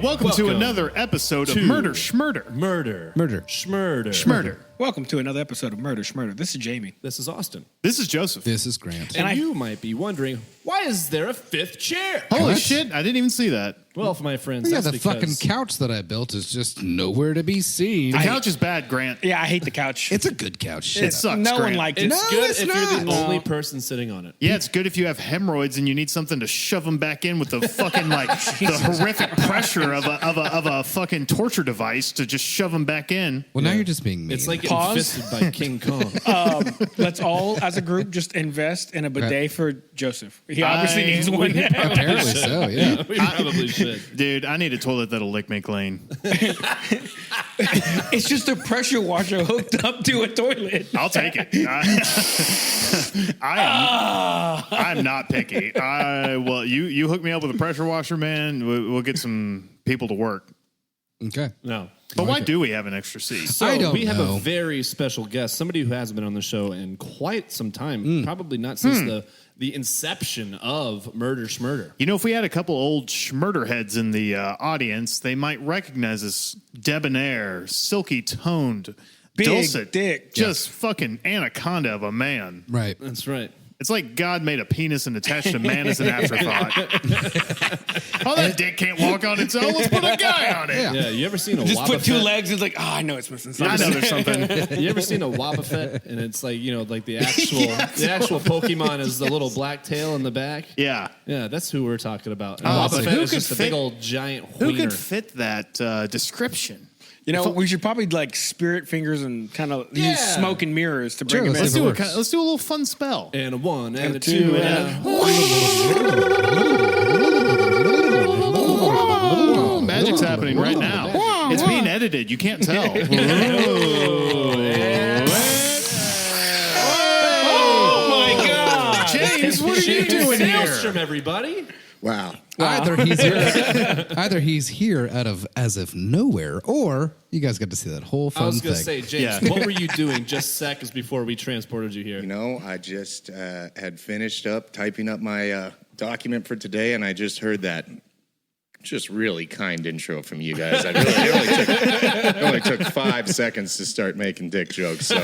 welcome to another episode of Murder Schmurder. Murder. Schmurder. Welcome to another episode of Murder Schmurder. This is Jamie. This is Austin. This is Joseph. This is Grant. And you might be wondering, why is there a fifth chair? Holy shit, I didn't even see that. Well, for my friends, Yeah, that's the because fucking couch that I built is just nowhere to be seen. The couch is bad, Grant. Yeah, I hate the couch. It's a good couch. Shut It up. sucks, No one Grant. liked it. it's good it's if you're the not. only person sitting on it. Yeah, it's good if you have hemorrhoids and you need something to shove them back in with the fucking the horrific pressure of a fucking torture device to just shove them back in. Well, now you're just being mean. It's like getting Pause. fisted by King Kong. Let's all, as a group, just invest in a bidet for Joseph. He obviously needs one. apparently so. Yeah. We probably should. Dude, I need a toilet that'll lick me clean. It's just a pressure washer hooked up to a toilet. I'll take it. I'm not picky. Well, you hook me up with a pressure washer, man. We'll get some people to work. Okay. No. But why do we have an extra seat? So I don't we have know. a very special guest, somebody who hasn't been on the show in quite some time, probably not since the inception of Murder Schmurder. You know, if we had a couple old schmurder heads in the audience, they might recognize this debonair, silky-toned, Big dulcet, dick. just fucking anaconda of a man. Right. That's right. It's like God made a penis and attached a man as an afterthought. Oh, that dick can't walk on its own. Let's put a guy on it. Yeah. Yeah, you ever seen a Just Wobbuffet? put two legs and it's like, I know it's missing I something. know there's something. You ever seen a Wobbuffet? And it's like, like the actual Pokemon is the little black tail in the back. Yeah. Yeah, that's who we're talking about. And Oh, but Wobbuffet who is could just a fit- big old giant Who wiener. could fit that description? You know, we should probably like spirit fingers and kind of use smoke and mirrors to bring Sure, him let's in. do Let's do a little fun spell. And a one, and a two, two, and and a... Oh, magic's happening right now. It's being edited. You can't tell. Oh my God! James, what are you doing Salestrom, here? everybody. Wow. Either he's here out of as if nowhere, or you guys got to see that whole I fun was going to thing. say, James, Yeah. what were you doing just seconds before we transported you here? You know, I just had finished up typing up my document for today, and I just heard that just really kind intro from you guys. It only took 5 seconds to start making dick jokes, so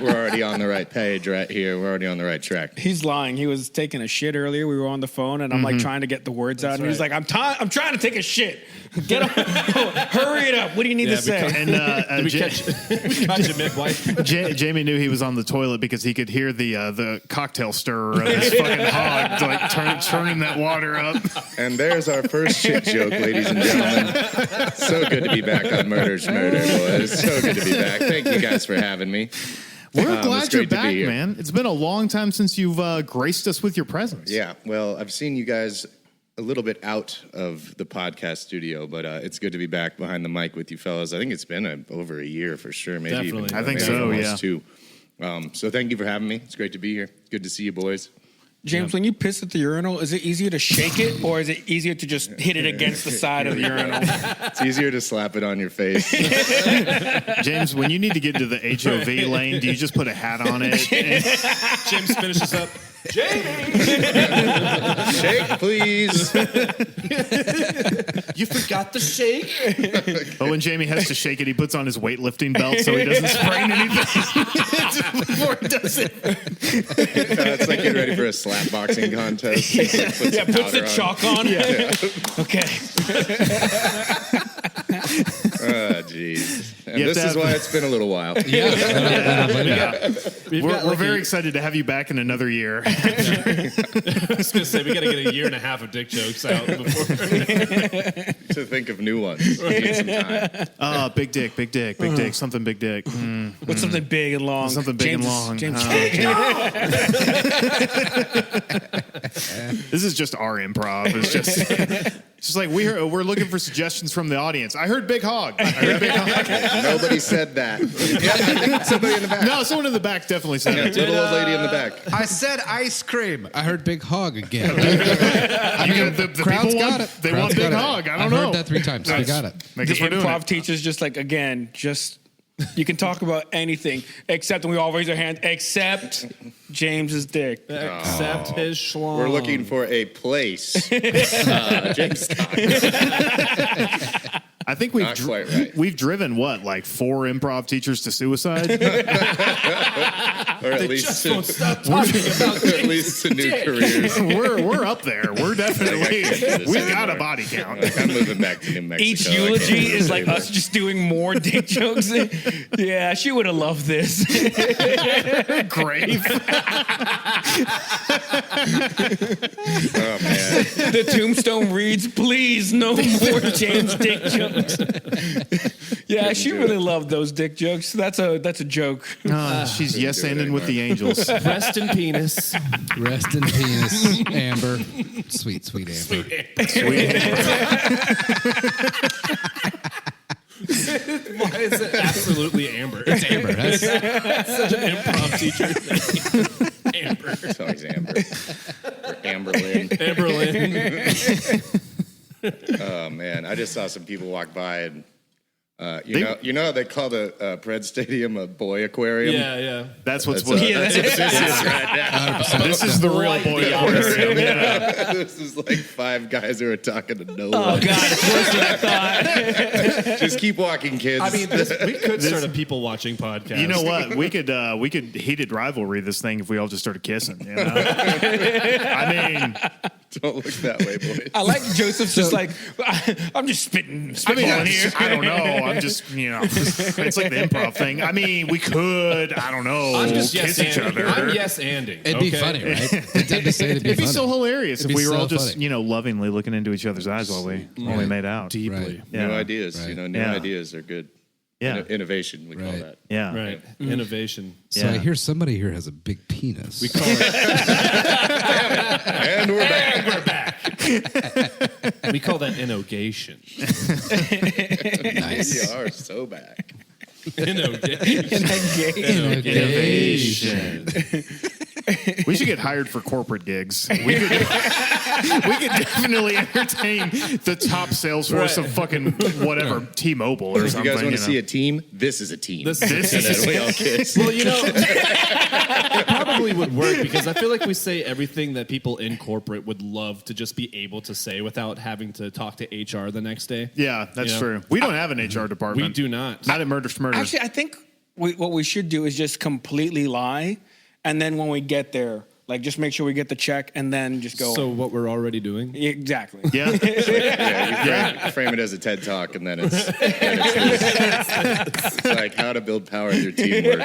we're already on the right page right here. We're already on the right track. He's lying. He was taking a shit earlier. We were on the phone, and I'm like trying to get the words out, and he's like, "I'm trying to take a shit. Get up, hurry it up. What do you need to say?" And Did we catch you mid-wife? Jamie knew he was on the toilet because he could hear the cocktail stirrer of his fucking hog like turning that water up. And there's our first shit joke, ladies and gentlemen. So good to be back on Murder Schmurder, boys. So good to be back. Thank you guys for having me. We're it's glad you're great to be back, here. man. It's been a long time since you've graced us with your presence. Yeah, well, I've seen you guys a little bit out of the podcast studio, but it's good to be back behind the mic with you fellas. I think it's been over a year for sure, maybe Definitely. even I think maybe so, almost yeah. 2. So thank you for having me. It's great to be here. Good to see you boys. James, when you piss at the urinal, is it easier to shake it or is it easier to just hit it against the side of the urinal? It's easier to slap it on your face. James, when you need to get into the HOV lane, do you just put a hat on it? James finishes up. Jamie! Shake, please. You forgot the shake? But when Jamie has to shake it, he puts on his weightlifting belt so he doesn't sprain anything before he does it. It's like getting ready for a slap boxing contest. He, like, puts Yeah, some puts the powder on. chalk on. Okay. Oh, jeez. And You have this to is have- why it's been a little while. Yeah. We've got We're like very excited to have you back in another year. I was going to say, we got to get a year and a half of dick jokes out before. To think of new ones. We need some time. Big dick, something big dick. What's something big and long? Something big and long. James. This is just our improv. It's just like we're looking for suggestions from the audience. I heard big hog. Nobody said that. Yeah, I think somebody in the back. No, someone in the back definitely said it. Little old lady in the back. I said ice cream. I heard big hog again. The Crowd's people got want, it. They Crowd's want big got it. hog. I I don't know. heard that 3 times. We got it. I The guess we're doing improv it. teacher's just like, again, just You can talk about anything except, and we all raise our hand, except James's dick. Except his schlong. We're looking for a place. Jamestown. I think we've Not quite right. we've driven like 4 improv teachers to suicide. Or at least Just to, won't stop talking about at least to new careers. we're up there. We're definitely we've got a anymore. body count. Like, I'm moving back to New Mexico. Each I can't eulogy do is this like anymore. us just doing more dick jokes. Yeah, she would have loved this. Grave. Oh man. The tombstone reads, "Please, no more James dick jokes." Yeah, she really loved those dick jokes. That's a joke. She's yes ending with the angels. Rest in penis. Rest in penis, Amber. Sweet, sweet Amber. Why is it absolutely Amber? It's Amber. That's, Such an improv teacher. Amber. It's always Amber. Or Amberlynn. Amberlynn. Oh man, I just saw some people walk by and you know how they call the Pred Stadium a boy aquarium? Yeah. That's what's That's, what. that's what this is right now. 100%. This is the real boy aquarium. Yeah. This is like 5 guys who are talking to no Oh one. God, it's worse than I thought. Just keep walking, kids. I mean, we could start a people watching podcast. You know what? We could heated rivalry this thing if we all just started kissing. You know? I mean, don't look that way, boys. I like Joseph's just like, I'm just spitting on here. I don't know. I'm just, it's like the improv thing. I mean, we could, I don't know, I'm just kiss yes each other. I'm yes-anding. it'd be funny, right? I'd just say it'd be It'd be funny. so hilarious It'd if be we were so all just, funny. lovingly looking into each other's eyes while we made out. Deeply. Right. Yeah. New ideas, Right. new Yeah. ideas are good. Yeah. Innovation, we call Right. that. Yeah. Right. Innovation. So Yeah. I hear somebody here has a big penis. We call it, And we're back. we call that innovation. Nice. We are so back. Innovation. Innovation. We should get hired for corporate gigs. We could definitely entertain the top sales force of fucking whatever, T-Mobile or If something. you guys want to see know. a team, this is a team. This And is then we all kiss. Well, it probably would work because I feel like we say everything that people in corporate would love to just be able to say without having to talk to HR the next day. Yeah, that's You know? true. We don't have an HR department. We do not. Not at Murder Schmurder. Actually, I think what we should do is just completely lie, and then when we get there, like just make sure we get the check, and then just go. So what we're already doing? Exactly. yeah. Yeah, you frame it as a TED Talk, and then it's like how to build power in your teamwork.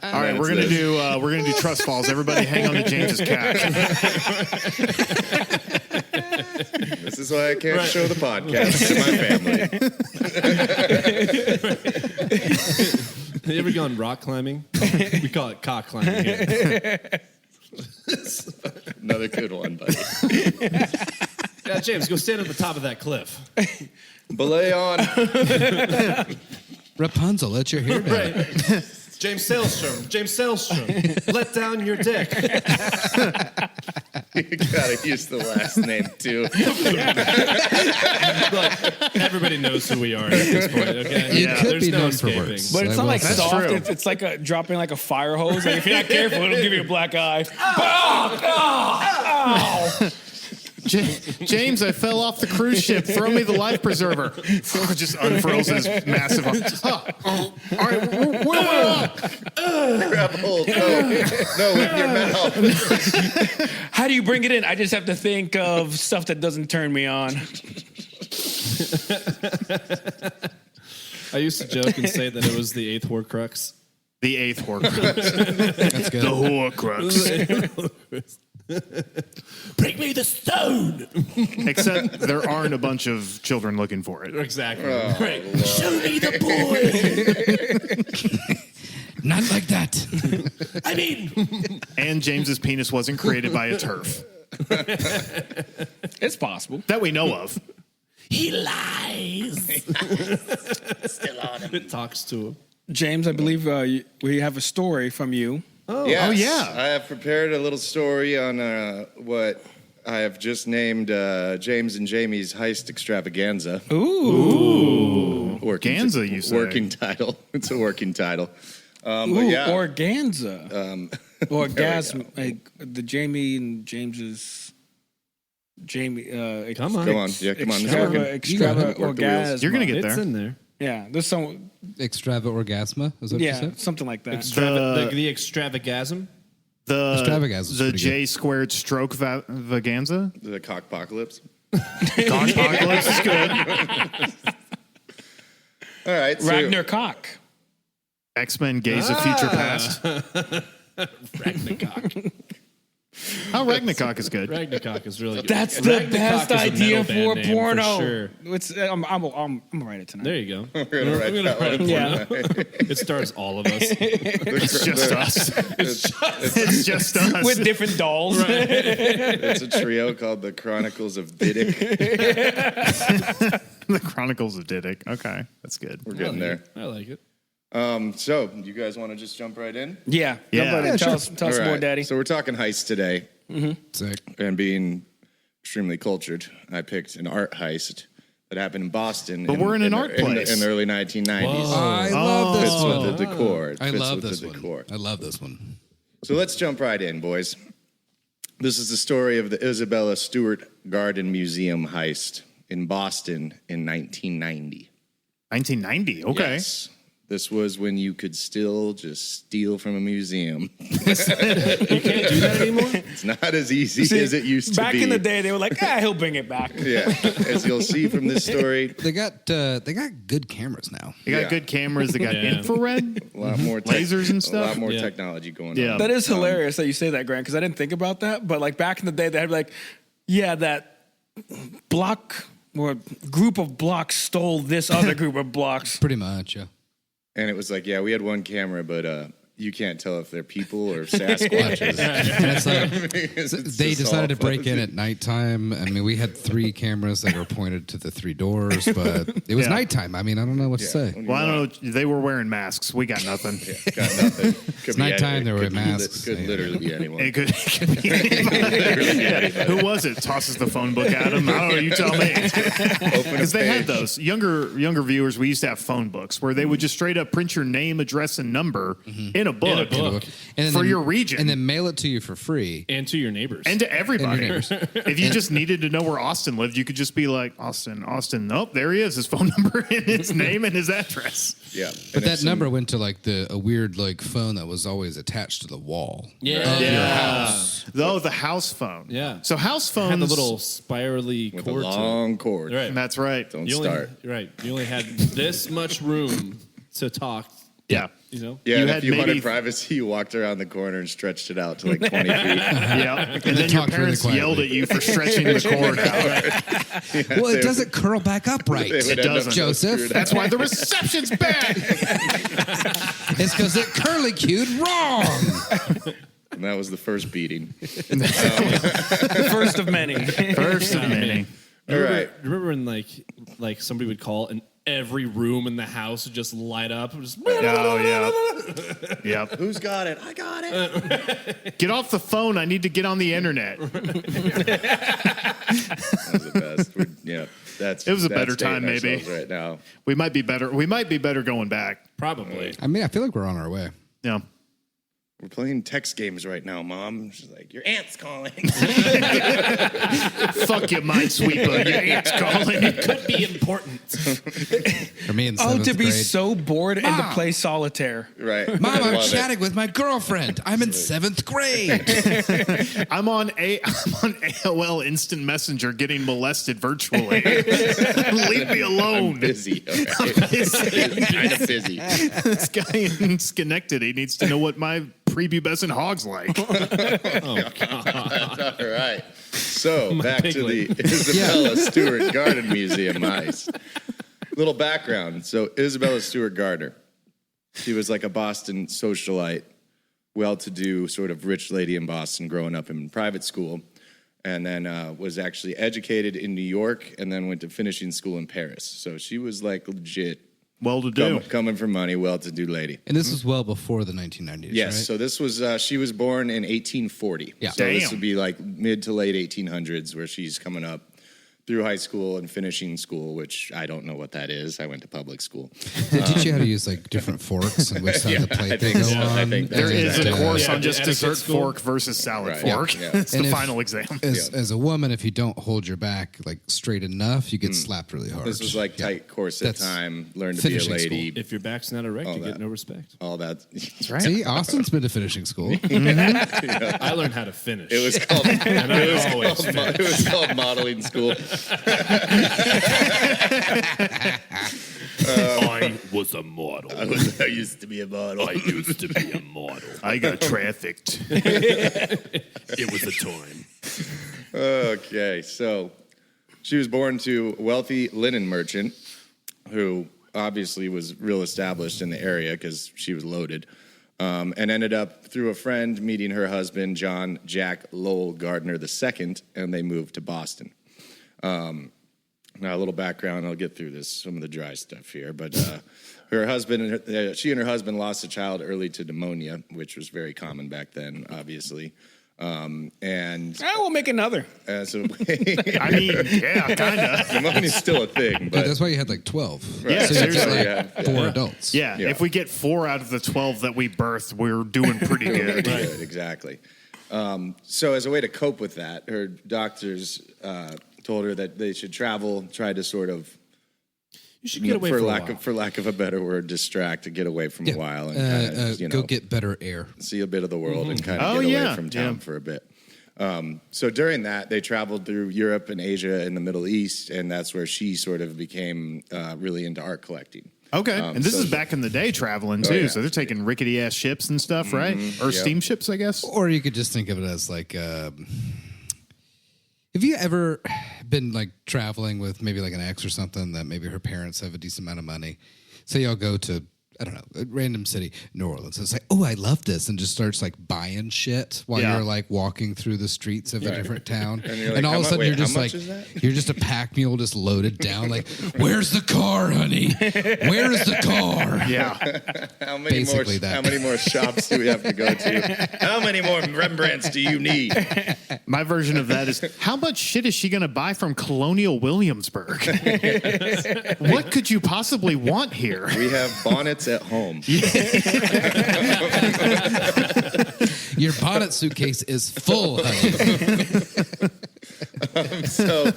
All right, we're gonna do trust falls. Everybody, hang on to James's cat. This is why I can't show the podcast to my family. Have you ever gone rock climbing? We call it cock climbing here. Another good one, buddy. Yeah, James, go stand at the top of that cliff. Belay on. Rapunzel, let your hair down. Right. James Salestrom, let down your dick. You gotta use the last name too. Look, everybody knows who we are at this point, okay? It could There's be no known for escaping. worse. But it's I not will like say. soft. true. It's like dropping like a fire hose. Like if you're not careful, it'll give you a black eye. Ow! James, I fell off the cruise ship. Throw me the life preserver. Just unfurls his massive arm. All right, Grab hold. No, with your mouth. How do you bring it in? I just have to think of stuff that doesn't turn me on. I used to joke and say that it was the 8th Horcrux. the 8th Horcrux. That's good. The Horcrux. Bring me the stone. Except there aren't a bunch of children looking for it. Exactly. Right. Show me the boy. Not like that. I mean, And James's penis wasn't created by a turf It's possible. that we know of. he lies. Still on him. It talks to him. James, I believe we have a story from you. Yes, yeah. I have prepared a little story on what I have just named James and Jamie's Heist Extravaganza. Ooh. Ganza, you say? Working title. It's a working title. But Ooh, yeah. Organza. Orgasm. Like the Jamie and James's. Jamie. Come on. Come on. Yeah, come on. It's working. Extrava Work the wheels. orgasm. You're going to get It's there. in there. Yeah, there's some. Extrava orgasma. Is that what you Yeah, said? something like that. The extravagasm. Extravaganza is The pretty J squared stroke vaganza. The cockpocalypse. Apocalypse is good. All right. So, Ragnar Cock. X-Men Gaze of Future Past. Ragnarok. Oh, Ragnarok is good. Ragnarok is really good. That's the Ragnarok best is a idea metal for band a name, porno. For sure. It's, I'm gonna write it tonight. There you go. we're going to write that one. Yeah. It stars all of us. It's just us. It's just us. With different dolls. It's a trio called the Chronicles of Didic. The Chronicles of Didic. Okay, that's good. We're getting there. I like it. So, you guys want to just jump right in? Yeah. Yeah. Nobody, Yeah, tell us All more, right. Daddy. So we're talking heist today, Sick. and being extremely cultured, I picked an art heist that happened in Boston. But we're in an art place. in the early 1990s. I love this Fits one. with the decor. It I fits love with this the one. decor. I love this one. So let's jump right in, boys. This is the story of the Isabella Stewart Garden Museum heist in Boston in 1990. 1990. Okay. Yes. This was when you could still just steal from a museum. You can't do that anymore? It's not as easy See, as it used to back be. in the day, they were like, he'll bring it back. Yeah, as you'll see from this story, They got good cameras now. They got Yeah. good cameras. They got Yeah. infrared. a lot more Lasers and A stuff? lot more Yeah. technology going Yeah. on. That is hilarious that you say that, Grant, because I didn't think about that. But like back in the day, they had like, that block or group of blocks stole this other group of blocks. Pretty much, yeah. And it was like, we had one camera, but you can't tell if they're people or Sasquatches. And it's like, It's they just decided to all break in at nighttime. I mean, we had 3 cameras that were pointed to the 3 doors, but it was Yeah. nighttime. I mean, I don't know what to say. Well, I don't know. They were wearing masks. We got nothing. Got nothing. Could be nighttime, anything. they were Could wearing be masks. Could Yeah. literally be anyone. It could be anybody. Who was it? Tosses the phone book at him. I don't know. You tell me. Because they had those younger viewers. We used to have phone books where they would just straight up print your name, address, and number in a book. And For then- your region. And then mail it to you for free. And to your neighbors. And to everybody. And your If you just needed to know where Austin lived, you could just be like, Austin. Nope, there he is. His phone number and his name and his address. Yeah. But that number went to like a weird like phone that was always attached to the wall. yeah. Oh, the house phone. Yeah. So house phones. Had the little spirally with a cord. long cord. Right. That's right. Don't You start. You only had this much room to talk. Yeah. You know. Yeah, You and had if you maybe- wanted privacy, you walked around the corner and stretched it out to like 20 feet. Yeah. And then your talked really parents quietly. yelled at you for stretching the cord out. Well, it doesn't curl back up right. They would end up doesn't. Joseph. screwed That's why the reception's bad. It's because it curly cued wrong. And that was the first beating. The first of many. First of many. All right. Remember when like somebody would call and every room in the house would just light up? Just, Oh, yeah. Yep. Who's got it? I got it. Get off the phone. I need to get on the internet. That was the best. It was a that's better time, dating maybe. ourselves right now. We might be better. We might be better going back. Probably. I mean, I feel like we're on our way. Yeah. We're playing text games right now, Mom. She's like, your aunt's calling. Fuck you, Minesweeper. Your aunt's calling. It could be important. For me in Oh, seventh to be grade. Ah. so bored and to play solitaire. Right. Mom, I I'm love it. chatting with my girlfriend. I'm in 7th grade. I'm on AOL Instant Messenger getting molested virtually. Leave me alone. Busy. Okay. Kind of busy. This guy in Schenectady needs to know what my prepubescent hog's like. All right. So back to piglet. the Isabella Stewart Garden Museum heist. Little background. So Isabella Stewart Gardner, she was like a Boston socialite, well-to-do sort of rich lady in Boston growing up in private school, and then was actually educated in New York and then went to finishing school in Paris. So she was like legit Well-to-do. Coming from money, well-to-do lady. And this was well before the 1990s, Yes, right? so this was, she was born in 1840. Yeah. So this Damn. would be like mid to late 1800s where she's coming up through high school and finishing school, which I don't know what that is. I went to public school. They teach you how to use like different forks and which side of the I plate they think go so. I on. think There is a And, course Yeah, on just etiquette dessert school. fork versus salad Right, fork. yeah. It's the And if- final exam. as a woman, if you don't hold your back like straight enough, you get slapped really hard. This was like Yeah. tight corset That's time, learn to be a finishing lady, If your back's not erect, you that. get no respect. all that. Right? See, Austin's been to finishing school. I learned how to finish. It was called, and I always finish. it was called modeling school. I was a model. I used to be a model. I used to be a model. I got trafficked. It was a time. Okay, so she was born to a wealthy linen merchant who obviously was real established in the area because she was loaded, and ended up through a friend meeting her husband, John Jack Lowell Gardner II, and they moved to Bahhston. Now, a little background. I'll get through some of the dry stuff here, but her husband, she and her husband lost a child early to pneumonia, which was very common back then, obviously. And We'll make another. so I mean, yeah, kind of. pneumonia's still a thing, Dude, but that's why you had like 12. Yeah, so you had seriously. like 4 adults. Yeah, Yeah. if we get 4 out of the 12 that we birthed, we're doing pretty good. good, exactly. So as a way to cope with that, her doctors told her that they should travel, try to sort of, You should get away for a while. for lack of a better word, distract, to get away from a while and kind of, go get better air. see a bit of the world and kind of Oh, get yeah, away from town yeah. for a bit. So during that, they traveled through Europe and Asia and the Middle East, and that's where she sort of became really into art collecting. Okay, and this so- is back in the day traveling too, yeah. so they're taking rickety ass ships and stuff, right? Or yeah. steamships, I guess. Or you could just think of it as like, have you ever been like traveling with maybe like an ex or something that maybe her parents have a decent amount of money? Say y'all go to, I don't know, a random city, New Orleans. It's like, oh, I love this, and just starts like buying shit while Yeah. you're like walking through the streets of a different town, And you're like, and all how of a mu- sudden wait, you're just how like, much is that? you're just a pack mule just loaded down. Like, where's the car, honey? Where is the car? Yeah, How many Basically more? that. How many more shops do we have to go to? How many more Rembrandts do you need? my version of that is how much shit is she going to buy from Colonial Williamsburg? What could you possibly want here? We have bonnets at home. Your bonnet suitcase is full, honey. So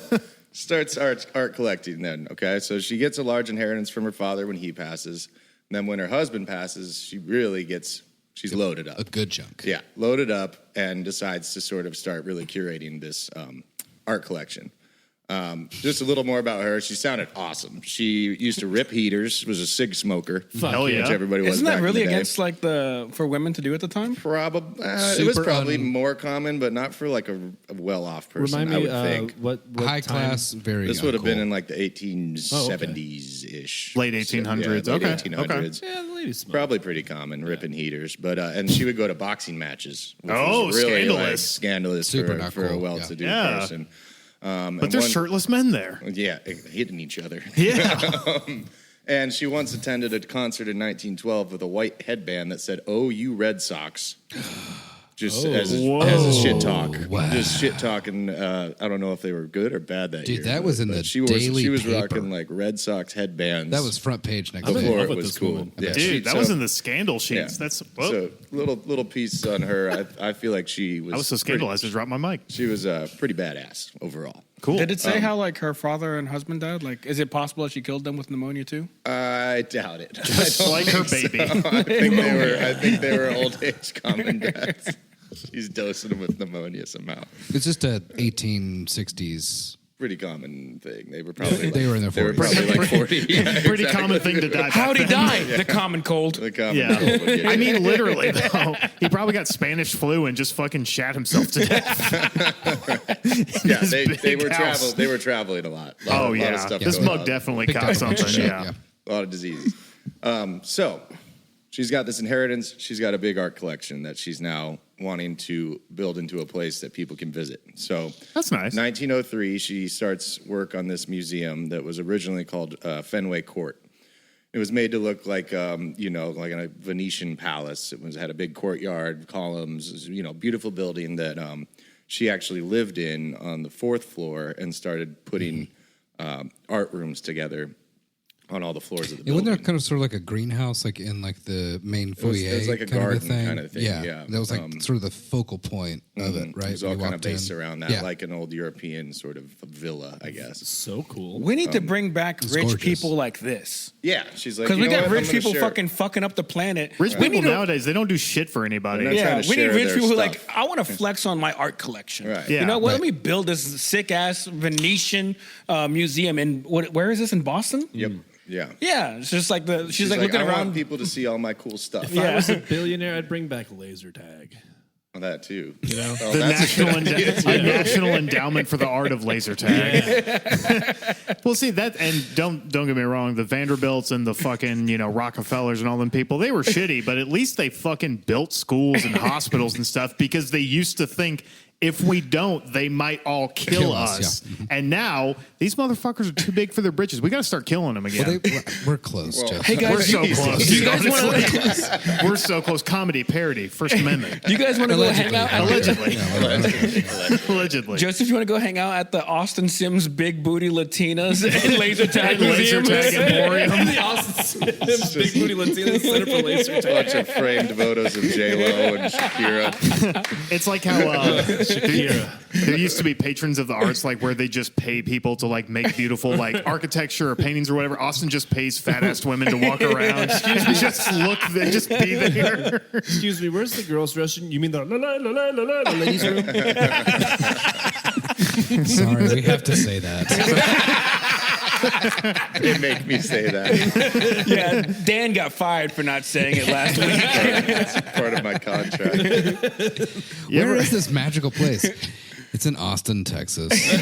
starts art collecting then, okay? So she gets a large inheritance from her father when he passes. And then when her husband passes, she's loaded up. A good chunk. Yeah, loaded up and decides to sort of start really curating this art collection. Just a little more about her. She sounded awesome. She used to rip heaters, was a cig smoker. Hell yeah. Which everybody was Isn't back that in really the day. against like for women to do at the time? Probably, it was Super probably more common, but not for like a well-off person. Remind I me, would think what High time? class, very this would have been uncool. in like the 1870s ish, Late 1800s, late okay, 1800s. Yeah, the ladies smoke. Probably pretty common, ripping heaters. But and she would go to boxing matches. Which Oh, was really, scandalous. like, scandalous Super for, not for a cool, well-to-do yeah. person. But there's shirtless men there. Yeah, hitting each other. Yeah. And she once attended a concert in 1912 with a white headband that said, "Oh, you Red Sox." Just as a shit talk. Wow. Just shit talking. I don't know if they were good or bad that year. Dude, that was in the she Daily was Paper. rocking like Red Sox headbands. That was front page next I'm in day. before love it with was this cool. woman. Yeah, Dude, that was in the scandal sheets. yeah. That's So little piece on her. I feel like she was. I was so scandalized I dropped my mic. She was pretty badass overall. Cool. Did it say how like her father and husband died? Like, is it possible that she killed them with pneumonia too? I doubt it. Just like her baby. I think they were old age common deaths. She's dosing them with pneumonia somehow. It's just a 1860s. Pretty common thing. They were probably They were in their they were 40s. probably like 40. Yeah, Pretty common thing to die. How'd he back die? The common cold. The common Yeah. cold would get I you. mean, literally, though. He probably got Spanish flu and just fucking shat himself to death. Yeah, his they big were house. They were traveling a lot. Oh, Lot of yeah. stuff This going mug on. definitely Big caught time something. shit, Yeah. A lot of diseases. So she's got this inheritance. She's got a big art collection that she's now wanting to build into a place that people can visit. So That's nice. 1903, she starts work on this museum that was originally called Fenway Court. It was made to look like, like a Venetian palace. It had a big courtyard, columns, beautiful building that she actually lived in on the 4th floor and started putting art rooms together on all the floors of the building. Wasn't there kind of sort of like a greenhouse, like in like the main foyer? It was like a garden kind of thing. Yeah. That was like sort of the focal point of it, right? It was all kind of based around that, like an old European sort of villa, I guess. So cool. We need to bring back rich gorgeous. people like this. Yeah, she's like, Because we got what? rich people fucking up the planet. Rich people nowadays, they don't do shit for anybody. They're not trying to we need share rich their people who stuff. like, I want to flex on my art collection. Right. Yeah. You know what? Right. Let me build this sick ass Venetian museum in where is this, in Boston? Yep. Yeah. Yeah, it's just like she's like like, looking I around. want people to see all my cool stuff. If I was a billionaire, I'd bring back laser tag. That too. The national endowment for the art of laser tag. Well, see that, and don't get me wrong, the Vanderbilts and the fucking Rockefellers and all them people, they were shitty, but at least they fucking built schools and hospitals and stuff because they used to think, if we don't, they might all kill us. Yeah. And now these motherfuckers are too big for their britches. We got to start killing them again. Well, we're close, Jeff. Hey guys, We're so close. Do you guys honestly. want to? We're so close. Comedy, parody, First Amendment. You guys want to go hang out? Allegedly. Allegedly. Joseph, you want to go hang out at the Austin Sims Big Booty Latinas and Laser Tag Laser Museum? tag emporium. The Austin Sims Big Booty Latino Center for Laser Tag. Bunch of framed photos of J-Lo and Shakira. It's like how there used to be patrons of the arts, like where they just pay people to like make beautiful like architecture or paintings or whatever. Austin just pays fat ass women to walk around. Excuse me, just look, they just be there. Excuse me, where's the girls' restroom? You mean the la ladies' room? Sorry, we have to say that. They make me say that. Yeah, Dan got fired for not saying it last week. That's part of my contract. Where is this magical place? It's in Austin, Texas. He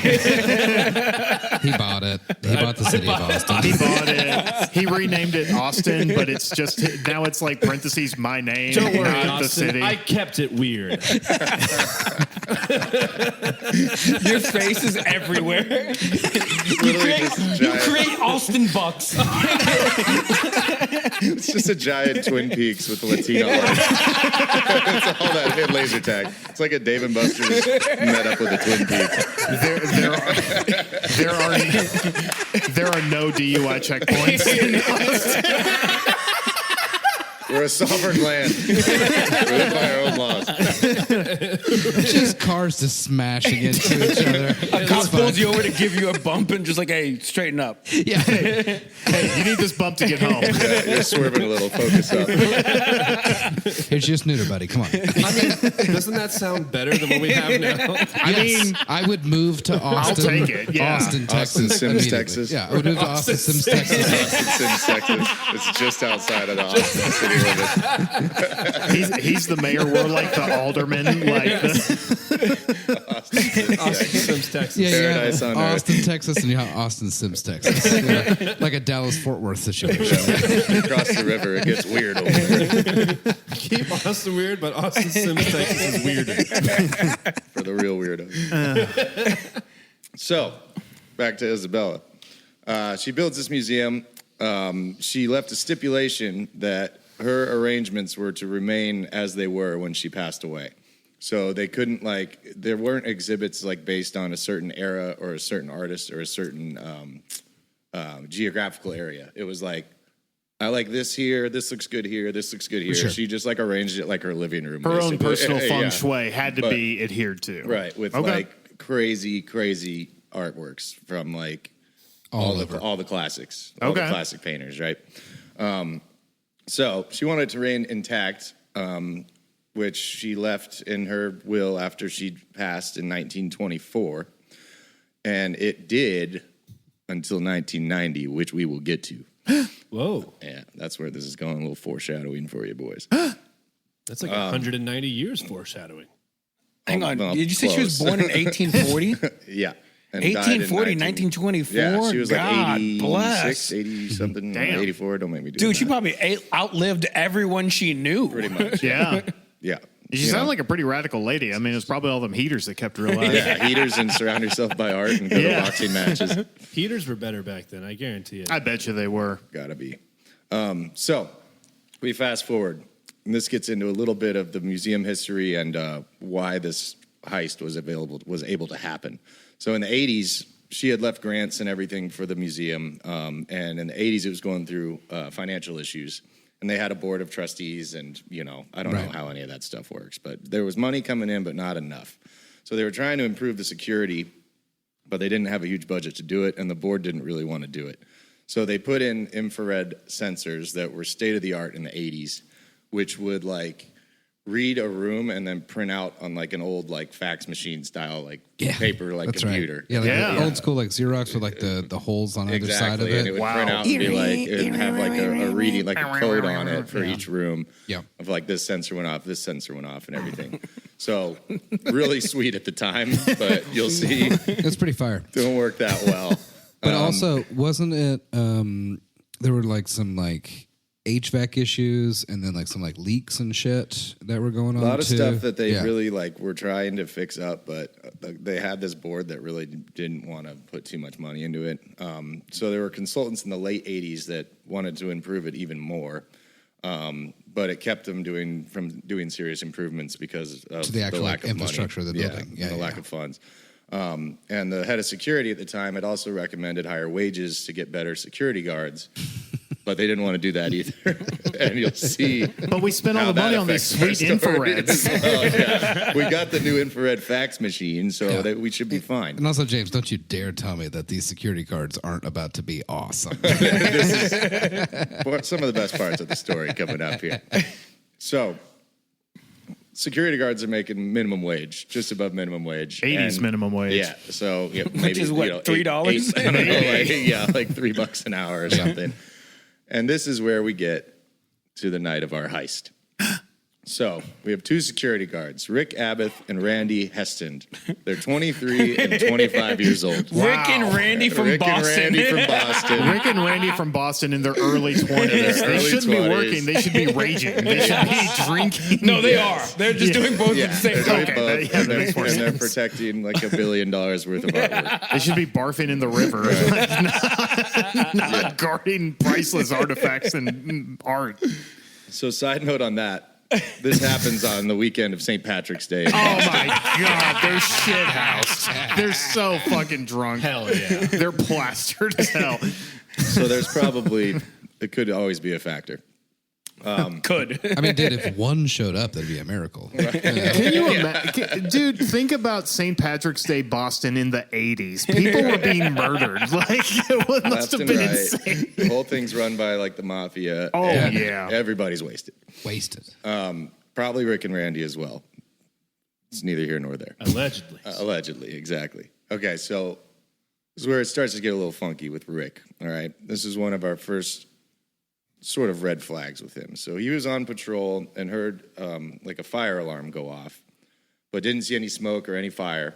bought it. He bought the city of Austin. He bought it. He renamed it Austin, but it's just now it's like parentheses my name, Don't worry, not the Austin. city. I kept it weird. Your face is everywhere. You create Austin Bucks. It's just a giant Twin Peaks with the Latino art. It's all that hit laser tag. It's like a Dave and Buster's met up with the Twin Peaks. There are no DUI checkpoints. We're a sovereign land. We live by our own laws. Just cars just smashing into each other. A cop pulls you over to give you a bump and just like, hey, straighten up. Yeah. Hey, you need this bump to get home. Yeah, you're swerving a little. Focus up. Here's your snooter, buddy. Come on. I mean, doesn't that sound better than what we have now? I mean, I would move to Austin. take it, yeah. Austin, Texas. Austin, Sims, immediately. Texas. Yeah, I would move to Austin, Sims, Texas. Austin, Sims, Texas. It's just outside of the Austin city limits. he's the mayor. We're like the alderman. Like Austin, Sims, Austin Texas. Sims, Texas. Yeah, Paradise yeah. on Earth. Austin, Texas, and you have Austin, Sims, Texas. Yeah. Like a Dallas-Fort Worth situation. Across the river, it gets weird over there Keep Austin weird, but Austin Sims, Texas is weirder. for the real weirdos. So, back to Isabella. She builds this museum. She left a stipulation that her arrangements were to remain as they were when she passed away. So they couldn't there weren't exhibits based on a certain era or a certain artist or a certain geographical area. It was like, I like this here, this looks good here, this looks good here. Sure. She just arranged it like her living room. her own basically. personal feng Yeah. shui had to be adhered to. Right, with Okay. crazy artworks from all the classics, all the Okay. classic painters, right? So she wanted to remain intact, which she left in her will after she passed in 1924, and it did until 1990, which we will get to. Whoa. Yeah, that's where this is going. A little foreshadowing for you boys. That's like 190 years foreshadowing. Hang on. Well, Did you say she was close. born in 1840? Yeah. And died in 1840, 1924? Yeah, she was God 86, bless. 80 something, Damn. 84. Don't make me do Dude, that. she probably outlived everyone she knew. Pretty much. Yeah. Yeah. She You sounded know? like a pretty radical lady. I mean, it's probably all them heaters that kept her alive. Yeah, heaters and surround yourself by art and go Yeah. to boxing matches. Heaters were better back then, I guarantee it. I bet you they were. Gotta be. So we fast forward, and this gets into a little bit of the museum history and why this heist was able to happen. So in the 80s, she had left grants and everything for the museum, and in the 80s, it was going through financial issues. And they had a board of trustees, and, I don't know how any of that stuff works, but there was money coming in, but not enough. So they were trying to improve the security, but they didn't have a huge budget to do it, and the board didn't really want to do it. So they put in infrared sensors that were state-of-the-art in the 80s, which would, read a room and then print out on, an old, fax machine style, paper, computer. Right. Yeah, old school, Xerox with, the holes on either side of it. And it would print out and be it would have, a reading, a code on it for each room of, this sensor went off, this sensor went off, and everything. So, really sweet at the time, but you'll see. It's pretty fire. Didn't work that well. But also, wasn't it, there were, some, HVAC issues and then some leaks and shit that were going on. A lot of stuff that they really were trying to fix up, but they had this board that really didn't want to put too much money into it. So there were consultants in the late 80s that wanted to improve it even more. But it kept them from doing serious improvements because of the actual lack of infrastructure money. of the building. And the lack of funds. And the head of security at the time had also recommended higher wages to get better security guards. But they didn't want to do that either. And you'll see. But we spent all the money on these sweet infrareds. We got the new infrared fax machine, so that we should be fine. And also, James, don't you dare tell me that these security guards aren't about to be awesome. This is some of the best parts of the story coming up here. So, security guards are making minimum wage, just above minimum wage. 80s minimum wage. Yeah, so maybe Which is what, $3? $3 an hour or something. And this is where we get to the night of our heist. So we have two security guards, Rick Abbott and Randy Heiston. They're 23 and 25 years old. Rick and Randy from Bahhston. Rick and Randy from Bahhston in their early 20s. They shouldn't be working. They should be raging. They should be drinking. No, they are. They're just doing both at the same time. And they're protecting $1 billion worth of artwork. They should be barfing in the river, not guarding priceless artifacts and art. So side note on that. This happens on the weekend of St. Patrick's Day. Oh my God, they're shithoused. They're so fucking drunk. Hell yeah. They're plastered as hell. So there's probably, it could always be a factor. Could. I mean, dude, if one showed up, that'd be a miracle. Can you imagine? Dude, think about St. Patrick's Day, Boston in the 80s. People were being murdered. It must have been insane. The whole thing's run by the mafia. Oh, yeah. Everybody's wasted. Wasted. Probably Rick and Randy as well. It's neither here nor there. Allegedly. Allegedly, exactly. Okay, so this is where it starts to get a little funky with Rick. All right, this is one of our first sort of red flags with him. So he was on patrol and heard a fire alarm go off, but didn't see any smoke or any fire.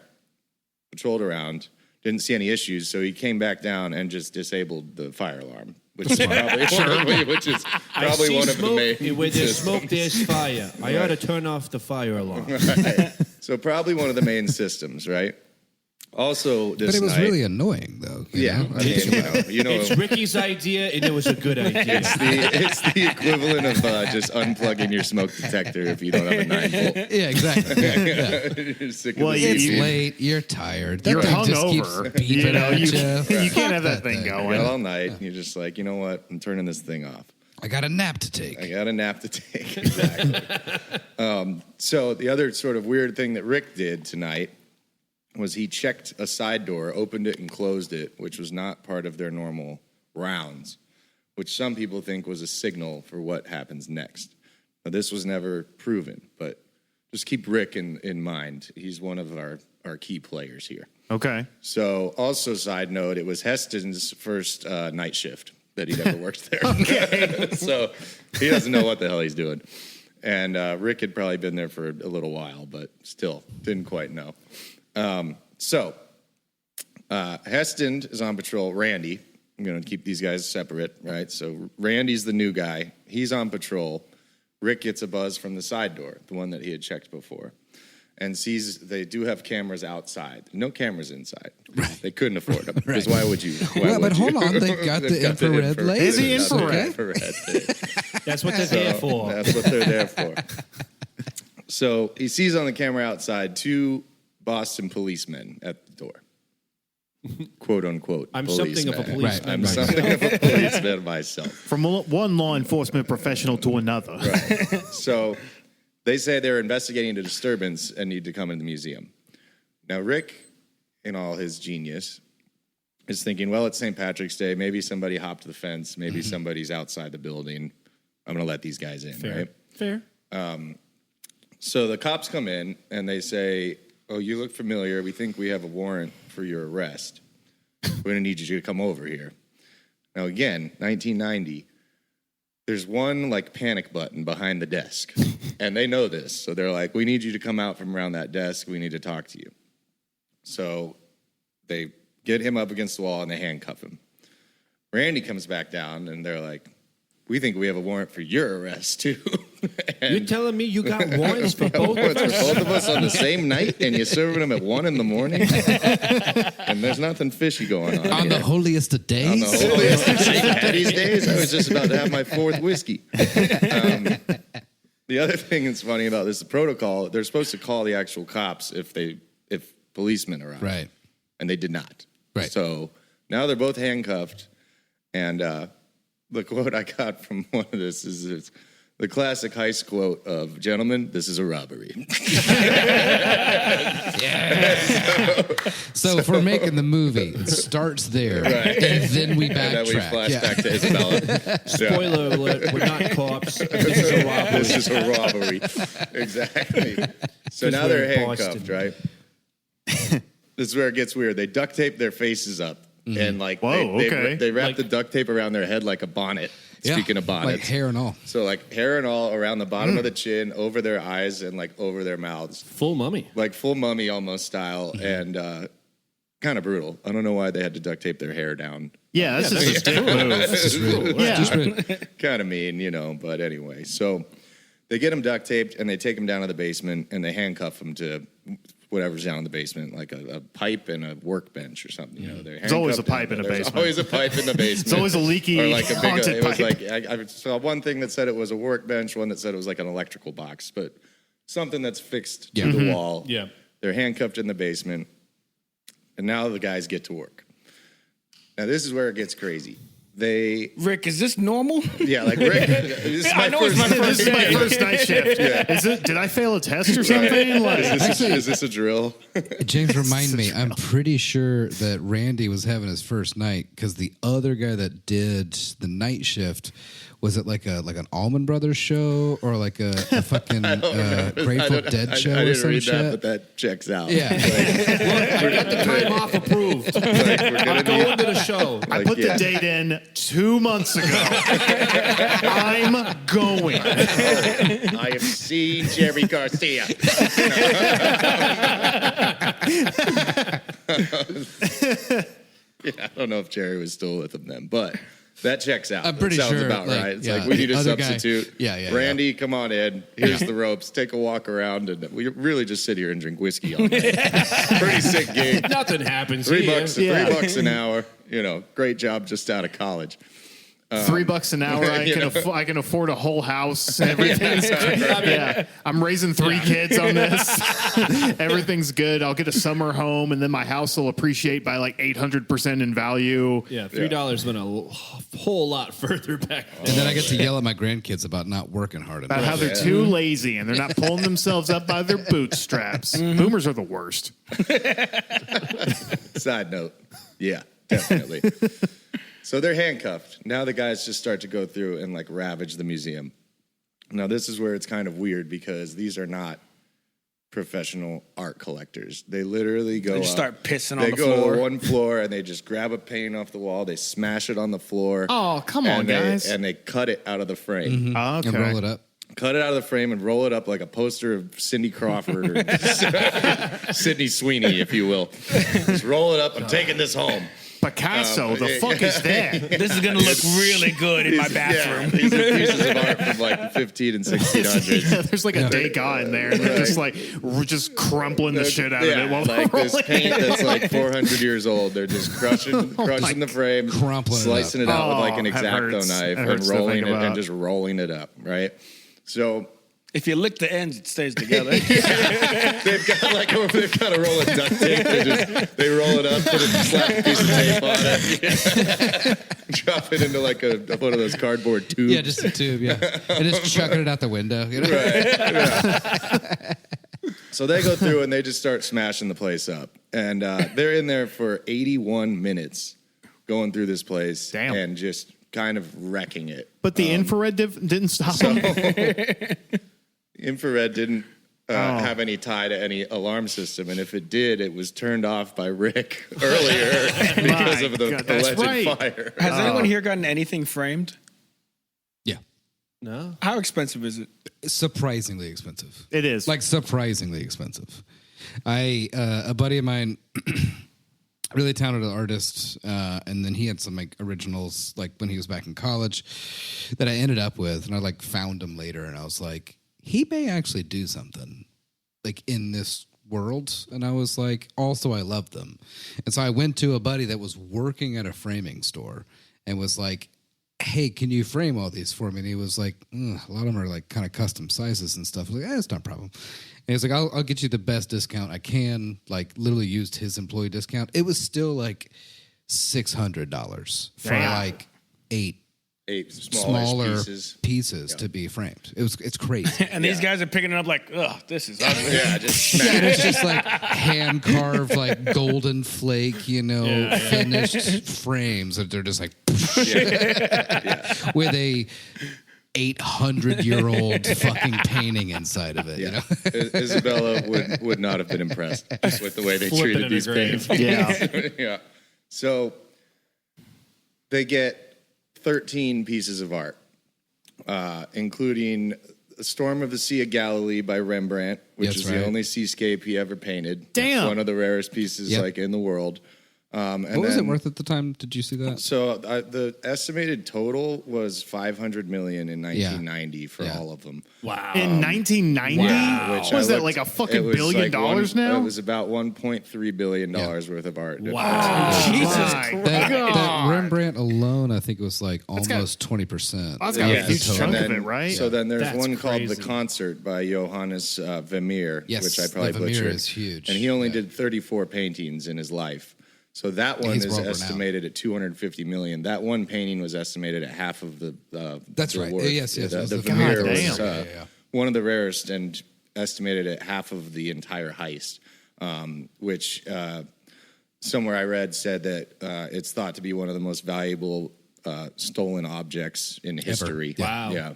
Patrolled around, didn't see any issues, so he came back down and just disabled the fire alarm, which is probably one of the main. Where there's smoke, there's fire. I ought to turn off the fire alarm. Right. So probably one of the main systems, right? Also, this but it was night, really annoying, though. You know? It's Ricky's idea, and it was a good idea. It's the equivalent of just unplugging your smoke detector if you don't have a 9-volt. Yeah, exactly. Well, it's late. You're tired. That You're thing just hungover. keeps beeping at You can't have that thing going. You got all night. And you're just like, you know what? I'm turning this thing off. I got a nap to take. Exactly. So the other sort of weird thing that Rick did tonight was he checked a side door, opened it, and closed it, which was not part of their normal rounds, which some people think was a signal for what happens next. Now, this was never proven, but just keep Rick in mind. He's one of our key players here. Okay. So, also, side note, it was Heston's first night shift that he'd ever worked there. Okay. So, he doesn't know what the hell he's doing. And Rick had probably been there for a little while, but still didn't quite know. Heston is on patrol. Randy, I'm going to keep these guys separate, right? So Randy's the new guy. He's on patrol. Rick gets a buzz from the side door, the one that he had checked before. and sees they do have cameras outside. No cameras inside. Right. They couldn't afford them. Because why would you? But hold on. They've got the infrared laser. Is the infrared? That's what they're there for. That's what they're there for. So he sees on the camera outside 2 Bahhston policemen at the door. Quote unquote. I'm policeman. something of a policeman. I'm something of a policeman myself. From one law enforcement professional to another. Right. So they say they're investigating a disturbance and need to come in the museum. Now, Rick, in all his genius, is thinking, well, it's St. Patrick's Day. Maybe somebody hopped the fence. Maybe somebody's outside the building. I'm going to let these guys in, right? Fair. So the cops come in and they say, oh, you look familiar. We think we have a warrant for your arrest. We're going to need you to come over here. Now, again, 1990, there's one like panic button behind the desk. And they know this. So they're like, we need you to come out from around that desk. We need to talk to you. So they get him up against the wall and they handcuff him. Randy comes back down and they're like, we think we have a warrant for your arrest, too. You're telling me you got warrants for both of us? For both of us on the same night, and you're serving them at 1 a.m. And there's nothing fishy going on. On the holiest of days? On the holiest of St. Patty's days? I was just about to have my 4th whiskey. The other thing that's funny about this, the protocol, they're supposed to call the actual cops if policemen arrive. Right. And they did not. Right. So now they're both handcuffed, and the quote I got from one of this is the classic heist quote of, gentlemen, this is a robbery. So if we're making the movie, it starts there, and then we backtrack. And then we flash back to Isabella. Spoiler alert, we're not cops. This is a robbery. This is a robbery. Exactly. So now they're handcuffed, right? This is where it gets weird. They duct tape their faces up. And like they wrap the duct tape around their head like a bonnet. Speaking of bonnets, like hair and all. So like hair and all around the bottom of the chin, over their eyes, and like over their mouths. Full mummy, like full mummy almost style, and kind of brutal. I don't know why they had to duct tape their hair down. Yeah, that's just a dick move. Yeah, kind of mean, But anyway, so they get him duct taped and they take him down to the basement and they handcuff him to whatever's down in the basement, like a pipe and a workbench or something. There's always a pipe in a basement. Always a pipe in the basement. It's always a leaky, or like a big. haunted It was pipe. like I saw one thing that said it was a workbench, one that said it was like an electrical box, but something that's fixed to the wall. Yeah, they're handcuffed in the basement, and now the guys get to work. Now this is where it gets crazy. Rick, is this normal? Yeah, like Rick. This is my first night shift. Yeah. Is it? Did I fail a test or something? Like, is this a drill? James, remind me. I'm pretty sure that Randy was having his first night because the other guy that did the night shift was it like an Allman Brothers show or like a fucking Grateful Dead show I or didn't some read shit? that, but that checks out. Yeah. I got the time off approved. I'm going to the show. I put the date in 2 months ago. I'm going. I have seen Jerry Garcia. Yeah, I don't know if Jerry was still with him then, but that checks out. I'm pretty that sounds sure, about like, right. It's yeah, like we need a the other guy- substitute. Yeah, Randy, come on in. Here's the ropes. Take a walk around, and we really just sit here and drink whiskey all night. Pretty sick gig. Nothing happens. $3 an hour. Great job just out of college. $3 an hour. I can afford a whole house. Everything's I'm raising 3 kids on this. Everything's good. I'll get a summer home, and then my house will appreciate by like 800% in value. Yeah, $3 went a whole lot further back. And then I get to yell at my grandkids about not working hard enough. About how they're too lazy and they're not pulling themselves up by their bootstraps. Boomers are the worst. Side note. Yeah, definitely. So they're handcuffed. Now the guys just start to go through and like ravage the museum. Now this is where it's kind of weird because these are not professional art collectors. They literally go They just start pissing on the They go floor. to one floor and they just grab a painting off the wall. They smash it on the floor. Oh, come on, guys. And they cut it out of the frame. Okay. And roll it up. Cut it out of the frame and roll it up like a poster of Cindy Crawford or Sydney Sweeney, if you will. Just roll it up. I'm taking this home. Picasso, the fuck is that? This is gonna look really good in my bathroom. These are pieces of art from like 15 and 1600s. Yeah, there's like a Degas in there, and they're just like we're just crumpling the shit out of it while like they're this rolling. paint that's like 400 years old. They're just crunching the frame, Crumpling it slicing it out with like an that X-Acto hurts. knife, That and hurts to rolling think it about. and just rolling it up. Right. So If you lick the ends, it stays together. they've got a roll of duct tape. They roll it up, slap a piece of tape on it, drop it into like one of those cardboard tubes. Yeah, just a tube. Yeah, and just chucking it out the window. You know? Right. Yeah. So they go through and they just start smashing the place up, and they're in there for 81 minutes, going through this place Damn. and just kind of wrecking it. But the infrared didn't stop them. Infrared didn't have any tie to any alarm system, and if it did, it was turned off by Rick earlier because of the God, that's alleged right. fire. Has anyone here gotten anything framed? Yeah, No. How expensive is it? surprisingly expensive. It is. Like surprisingly expensive. A buddy of mine, really talented artist, and then he had some like originals like when he was back in college that I ended up with, and I like found him later, and I was like, he may actually do something like in this world. And I was like, also I love them. And so I went to a buddy that was working at a framing store and was like, hey, can you frame all these for me? And he was like, a lot of them are like kind of custom sizes and stuff. I was like, it's not a problem. And he's like, I'll get you the best discount I can. Like literally used his employee discount. It was still like $600 for Damn. like eight Smaller pieces to be framed. It's crazy. And these guys are picking it up like, ugh, this is ugly. Yeah, just And smash. it's just like hand carved, like golden flake, finished frames that they're just like with a 800-year-old fucking painting inside of it. You know? Isabella would not have been impressed with the way they Flipping treated in these her grave. paintings. Yeah. So they get 13 pieces of art, including A Storm of the Sea of Galilee by Rembrandt, which That's is right. the only seascape he ever painted. Damn. It's one of the rarest pieces Yep. like in the world. And What was it then- worth at the time? Did you see that? So the estimated total was $500 million in 1990 for Yeah. all of them. Wow. in 1990? Which Was I that looked- like a fucking it was $1 billion like now? It was about $1.3 billion worth of art. Wow. Jesus My Christ. That Rembrandt alone, I think it was like almost 20%. That's got a Yes. huge chunk And of then- it, right? So then there's That's one called The crazy. Concert by Johannes Vermeer, Yes, which I probably the Vermeer butchered. is huge. And he only Yeah. did 34 paintings in his life. So that one He's is world-renowned. estimated at $250 million. That one painting was estimated at half of the That's the right. worth. Yes, The, it was the the Vermeer God was damn. one of the rarest and estimated at half of the entire heist, which somewhere I read said that it's thought to be one of the most valuable stolen objects in history. Wow. Yeah.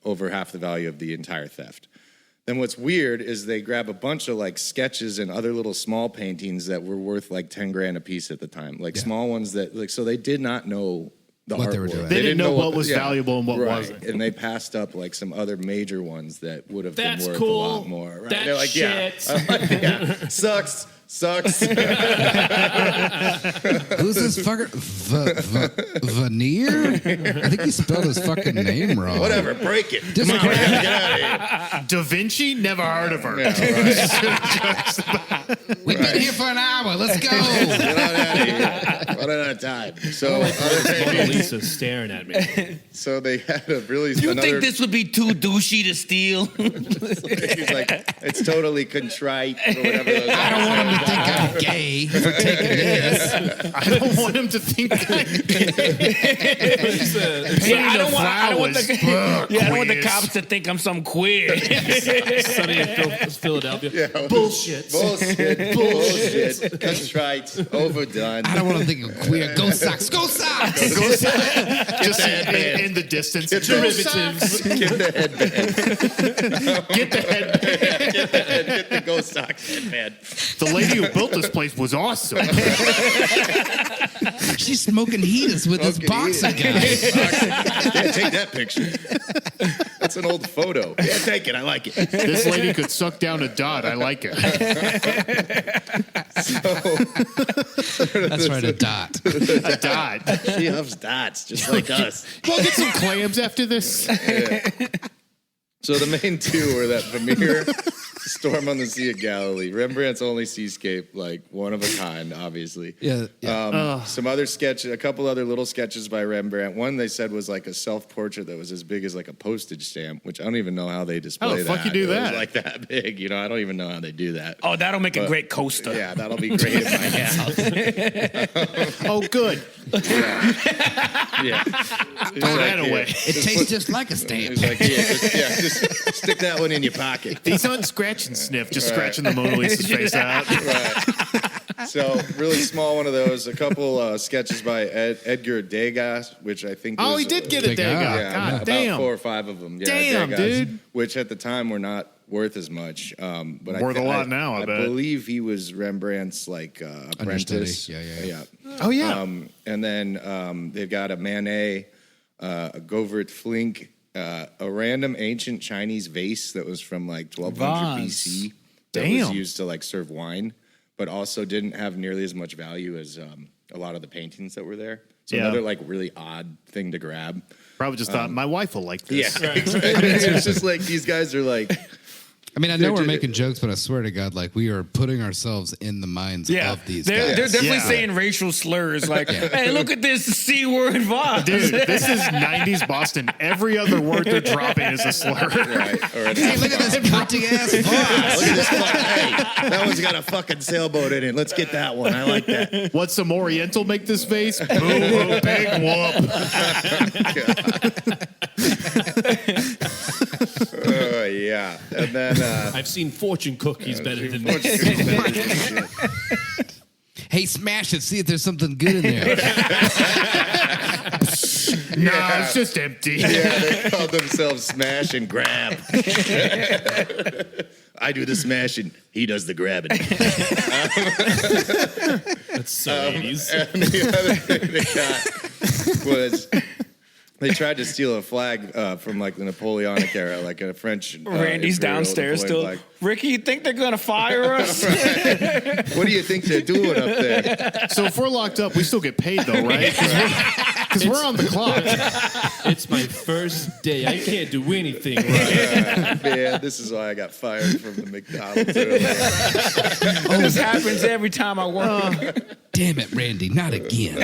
Over half the value of the entire theft. Then what's weird is they grab a bunch of like sketches and other little small paintings that were worth like 10 grand a piece at the time. Like small ones that like, so they did not know the What they artwork. were doing. They didn't know what was valuable and what right. wasn't. And they passed up like some other major ones that would have That's been worth cool. a lot more. Right? That They're like, shit. yeah, sucks. Who's this fucker? Veneer? I think he spelled his fucking name wrong. Whatever, break it. Just Come on, like- we gotta get out of here. Da Vinci? Never heard of her. We've been here for an hour. Let's go. Get out of here. Run out of time. So, Mona other Lisa's staring at me. so they had a really You another. think this would be too douchey to steal? He's like, it's totally contrite or whatever. Those I don't want him to think I'm gay for taking this. I don't want him to think I don't want the, flowers. I don't want the Quiz. cops to think I'm some queer. Sunny in Philadelphia. Bullshit. Bullshit. Contrite. Overdone. I don't want him to think I'm queer. Go Sox. Go Sox. Just in the distance. Derivatives. Get the headband. Get the head. Get the Ghost Sox headband. The lady who built this place was awesome. She's smoking heaters with this Smoking boxer heaters. guy. Yeah, take that picture. That's an old photo. Yeah, take it. I like it. This lady could suck down a dot. I like it. That's right, a dot. A dot. She loves dots, just like us. We'll get some clams after this. So the main two were that Vermeer, Storm on the Sea of Galilee, Rembrandt's only seascape, like one of a kind, obviously. Yeah. Some other sketches, a couple other little sketches by Rembrandt. One they said was like a self-portrait that was as big as like a postage stamp, which I don't even know how they display How the that. fuck you do It was that? like that big, you know. I don't even know how they do that. Oh, that'll make a great coaster. Yeah, that'll be great in my house. Oh, good. Yeah. Throw that away. It tastes just like a stamp. It's like, just stick that one in your pocket. He's on scratch and sniff, just scratching the Mona Lisa's face out. Right. So, really small one of those. A couple sketches by Edgar Degas, which I think Oh, was, he did get a Degas. Degas. yeah, God about damn. 4 or 5 of them. Yeah, Damn, Degas, dude. Which at the time were not worth as much. But Worth a lot now, I bet. believe he was Rembrandt's like apprentice. Understudy. Yeah. Oh, yeah. And then they've got a Manet, a Govert Flink, a random ancient Chinese vase that was from like 1200 Vase. BC that was Damn. used to like serve wine, but also didn't have nearly as much value as a lot of the paintings that were there. So Yeah. another like really odd thing to grab. Probably just thought, my wife will like this. Yeah, it's just like these guys are like, I mean, I know we're They're- making jokes, but I swear to God, like we are putting ourselves in the minds Yeah, of these they're guys. definitely Yeah. saying racial slurs like, "Hey, look at this C word vase." Dude, this is 90s Boston. Every other word they're dropping is a slur. right, or Hey, look at this cunty ass Look at this fucking, hey, that one's got a fucking sailboat in it. Let's get that one. I like that. What's some Oriental make this face? Boo, boo, big whoop. Oh, yeah. And then, I've seen fortune cookies better than this. Hey, smash it. See if there's something good in there. Nah, it's just empty. yeah, they called themselves Smash and Grab. I do the smashing, he does the grabbing. That's so 80s. And the other thing they got was they tried to steal a flag from like the Napoleonic era, like a French. Randy's imperial downstairs Napoleon still. flag. Ricky, you think they're gonna fire us? What do you think they're doing up there? So if we're locked up, we still get paid, though, right? Because we're on the clock. It's my first day. I can't do anything right. Man, this is why I got fired from the McDonald's earlier. This happens every time I work. Damn it, Randy, not again.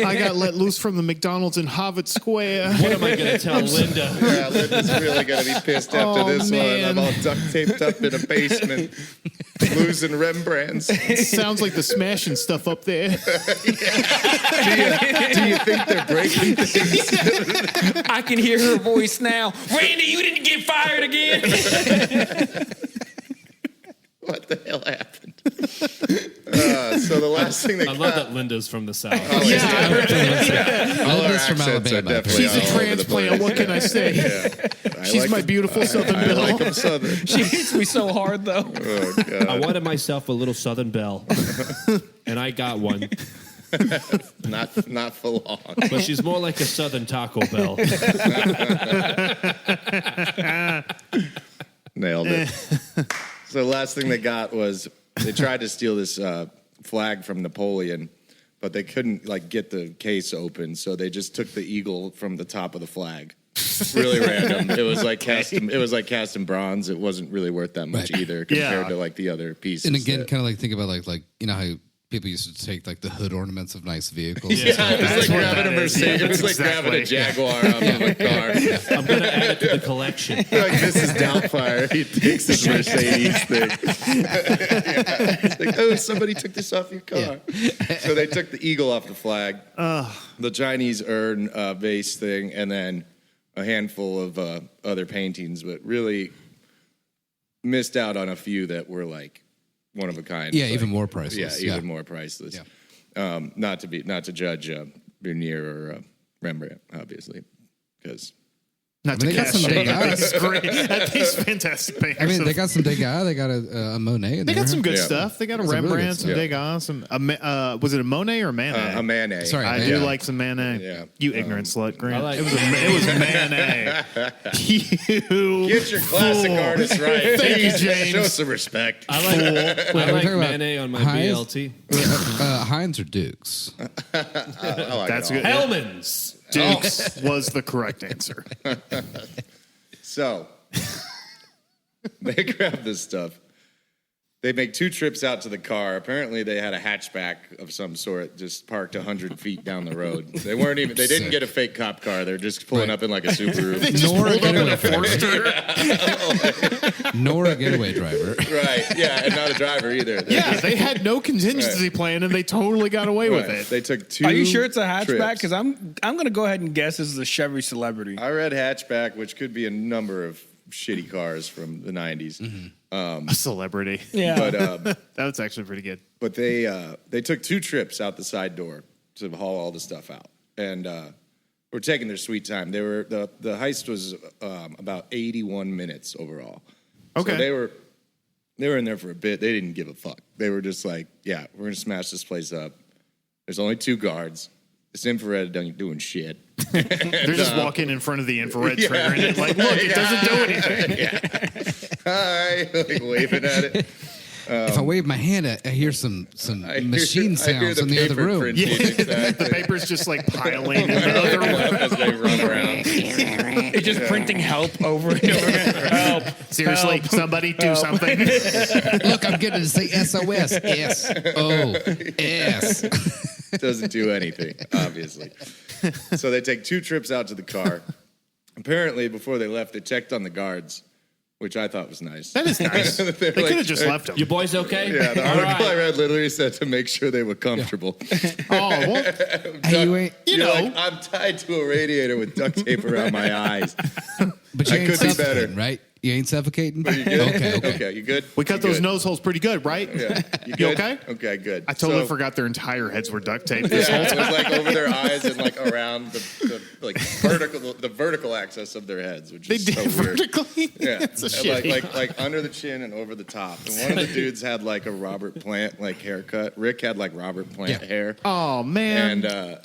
I got let loose from the McDonald's in Harvard Square. What am I going to tell Linda? Yeah, Linda's really gonna be pissed after Oh, this man. one. I'm all duct taped up in a basement, losing Rembrandts. Sounds like the smashing stuff up there. Do you think they're breaking things? I can hear her voice now. Randy, you didn't get fired again. What the hell happened? So the last thing they I got. love that Linda's from the South. All our Linda's from accents are Alabama. definitely She's a all over the transplant. place. What can I say? Yeah. I She's like my them- beautiful Southern I Belle. like them Southern. She hits me so hard though. Oh, God. I wanted myself a little Southern Belle, and I got one. Not for long. But she's more like a Southern Taco Bell. Nailed it. So the last thing they got was they tried to steal this flag from Napoleon, but they couldn't like get the case open, so they just took the eagle from the top of the flag. Really random. It was like cast. It was like cast in bronze. It wasn't really worth that much Right. either compared Yeah. to like the other pieces. And again, that- kind of like think about like you know how people used to take like the hood ornaments of nice vehicles. yeah, it was That's like what grabbing a that is. Mercedes. Yeah, It was like exactly. grabbing a Jaguar out of a car. I'm going to add it to the collection. Like Mrs. Doubtfire, he takes this Mercedes thing. Yeah. It's like, oh, somebody took this off your car. So they took the eagle off the flag, the Chinese urn vase thing, and then a handful of other paintings, but really missed out on a few that were like one of a kind. Yeah, Like, even more priceless. Yeah, even more priceless. Yeah. Not to judge Vermeer or Rembrandt, obviously, because Not I mean, to they got cast some shade big at eyes. these fantastic painters. I mean, they got some Degas. They got a Monet. In They there. got some good Yeah. stuff. They got a Some really good Rembrandt, some stuff. Degas, some was it a Monet or a Manet? A Manet. Sorry, I Manet. do like some Manet. Yeah. You ignorant slut, Grant. I like- it was Manet. You Get your classic fool. artist right. Thank you, Jeez, James. Show some respect. I like Wait, are we talking about Manet on my Heist? BLT. Heinz or Dukes? I like That's it all. good. Hellman's. Dukes was the correct answer. So they grab this stuff. They make 2 trips out to the car. Apparently, they had a hatchback of some sort just parked 100 feet down the road. They weren't even. They didn't Sick. get a fake cop car. They're just pulling Right. up in like a Subaru. Nor a Pulled up in getaway a driver. Forester. Nor a getaway driver. Right? Yeah, and not a driver either. Yeah, they had no contingency plan and they totally got away with Right. it. They took 2. Are you sure it's a hatchback? trips. Because I'm gonna go ahead and guess this is a Chevy Celebrity. I read hatchback, which could be a number of shitty cars from the 90s. A celebrity. Yeah. But That's actually pretty good. But they took 2 trips out the side door to haul all the stuff out, and were taking their sweet time. They were the heist was about 81 minutes overall. Okay. So they were in there for a bit. They didn't give a fuck. They were just like, yeah, we're gonna smash this place up. There's only 2 guards. This infrared ain't doing shit. They're just walking in front of the infrared trigger and it's like, look, it doesn't do anything. Hi, like waving at it. If I wave my hand, I hear some I machine hear sounds in the other paper room. printing, exactly. The paper's just like piling in the other room. As they run around. It's just printing help over and over again. Help. Seriously, Help. somebody do something. Look, I'm getting to say SOS. SOS. Doesn't do anything, obviously. So they take 2 trips out to the car. Apparently, before they left, they checked on the guards, which I thought was nice. That is nice. They They're could like- have just left him. You boys okay? Yeah, the All article I right. read literally said to make sure they were comfortable. Oh, well, Hey, you ain't, you You're know. like, I'm tied to a radiator with duct tape around my eyes. but you I ain't could be suffocating, better. right? You ain't suffocating? You good? Okay. You good? we cut You those good? nose holes pretty good, right? Yeah. You good? okay? Okay, good. I totally So- forgot their entire heads were duct taped. Yeah, it was like over their eyes and like around the vertical axis of their heads, which They is did so weird. vertically? Yeah, It's a And shitty. like under the chin and over the top. And one of the dudes had like a Robert Plant like haircut. Rick had like Robert Plant hair, Oh, man. and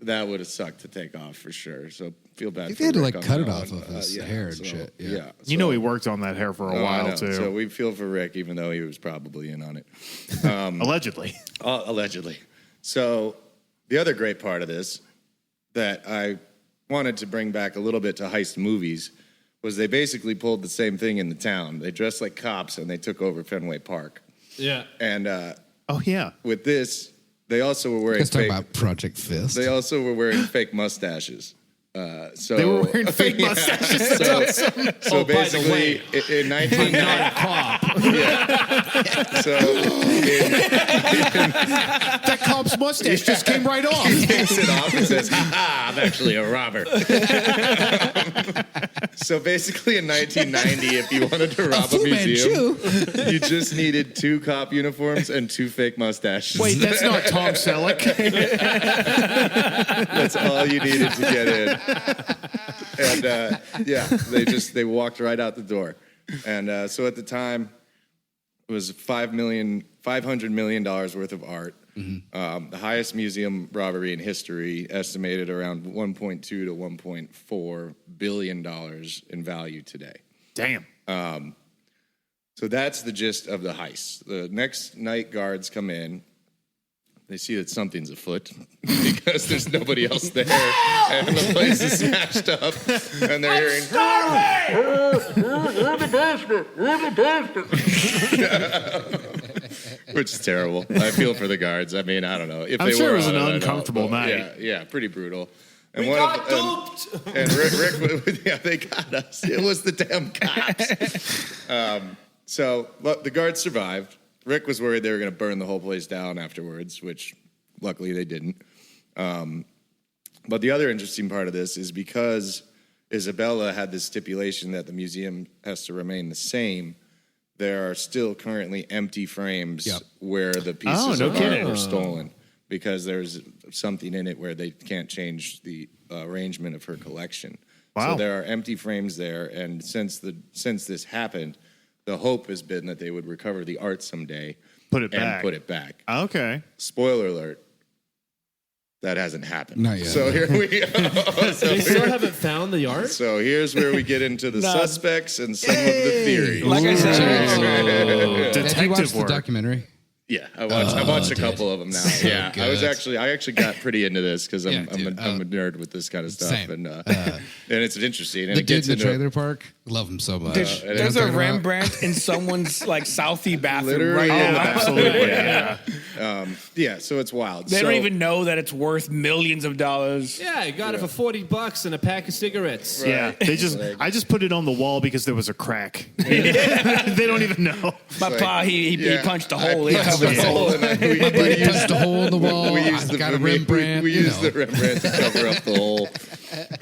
that would have sucked to take off for sure. So feel bad. think for they had to, Rick like, on cut that it off one. of his hair and shit, yeah. You know he worked on that hair for a I while, know. too. So we feel for Rick, even though he was probably in on it. Allegedly. Allegedly. So the other great part of this that I wanted to bring back a little bit to heist movies was they basically pulled the same thing in the town. They dressed like cops and they took over Fenway Park. Yeah. And Oh, yeah. with this, they also were wearing Let's talk fake. about Project Fist. They also were wearing fake mustaches. So They were wearing fake Yeah. mustaches. So Oh, by the basically, way, in 1990, not a cop. so That cop's mustache just came right off. he takes it off and says, "Ha, I'm actually a robber." So basically, in 1990, if you wanted to rob a Fu museum, Manchu. you just needed 2 cop uniforms and 2 fake mustaches. Wait, that's not Tom Selleck. That's all you needed to get in. And they walked right out the door. And so at the time, it was $500 million worth of art. The highest museum robbery in history, estimated around $1.2 to $1.4 billion in value today. Damn. So that's the gist of the heist. The next night guards come in. They see that something's afoot because there's nobody else there, and the place is smashed up, and they're hearing, which is terrible. I feel for the guards. I mean, I don't know. If I'm they sure were it was on an I don't know, uncomfortable but night. Yeah, pretty brutal. And We got duped. and Rick, yeah, they got us. It was the damn cops. So look, the guards survived. Rick was worried they were going to burn the whole place down afterwards, which luckily they didn't. But the other interesting part of this is because Isabella had this stipulation that the museum has to remain the same, there are still currently empty frames Yep. where the pieces no of kidding. art were stolen because there's something in it where they can't change the arrangement of her collection. Wow. So there are empty frames there, and since this happened, the hope has been that they would recover the art someday, Put it and back. put it back. Okay. Spoiler alert. That hasn't happened. Not yet. So here we go. They still haven't found the art? So here's where we get into the No. suspects and some of the theories. Like I said, Have you Detective watched the work. documentary? Yeah, I watched a dude. couple of them now. So Yeah, I actually got pretty into this because I'm a nerd with this kind of stuff, Same. and it's interesting. And The it dude gets in the into trailer park, love him so much. There's a Rembrandt in someone's like Southie bathroom Literally right in now. the Absolutely. Yeah. yeah. So it's wild. They don't even know that it's worth millions of dollars. Yeah, I got it for $40 and a pack of cigarettes. Yeah. I just put it on the wall because there was a crack. They don't even know. My pa, he punched a hole. He punched covered a the hole hole. in it. My buddy punched a hole in the wall. We I use the got a Rembrandt. We you use know. the Rembrandt to cover up the hole.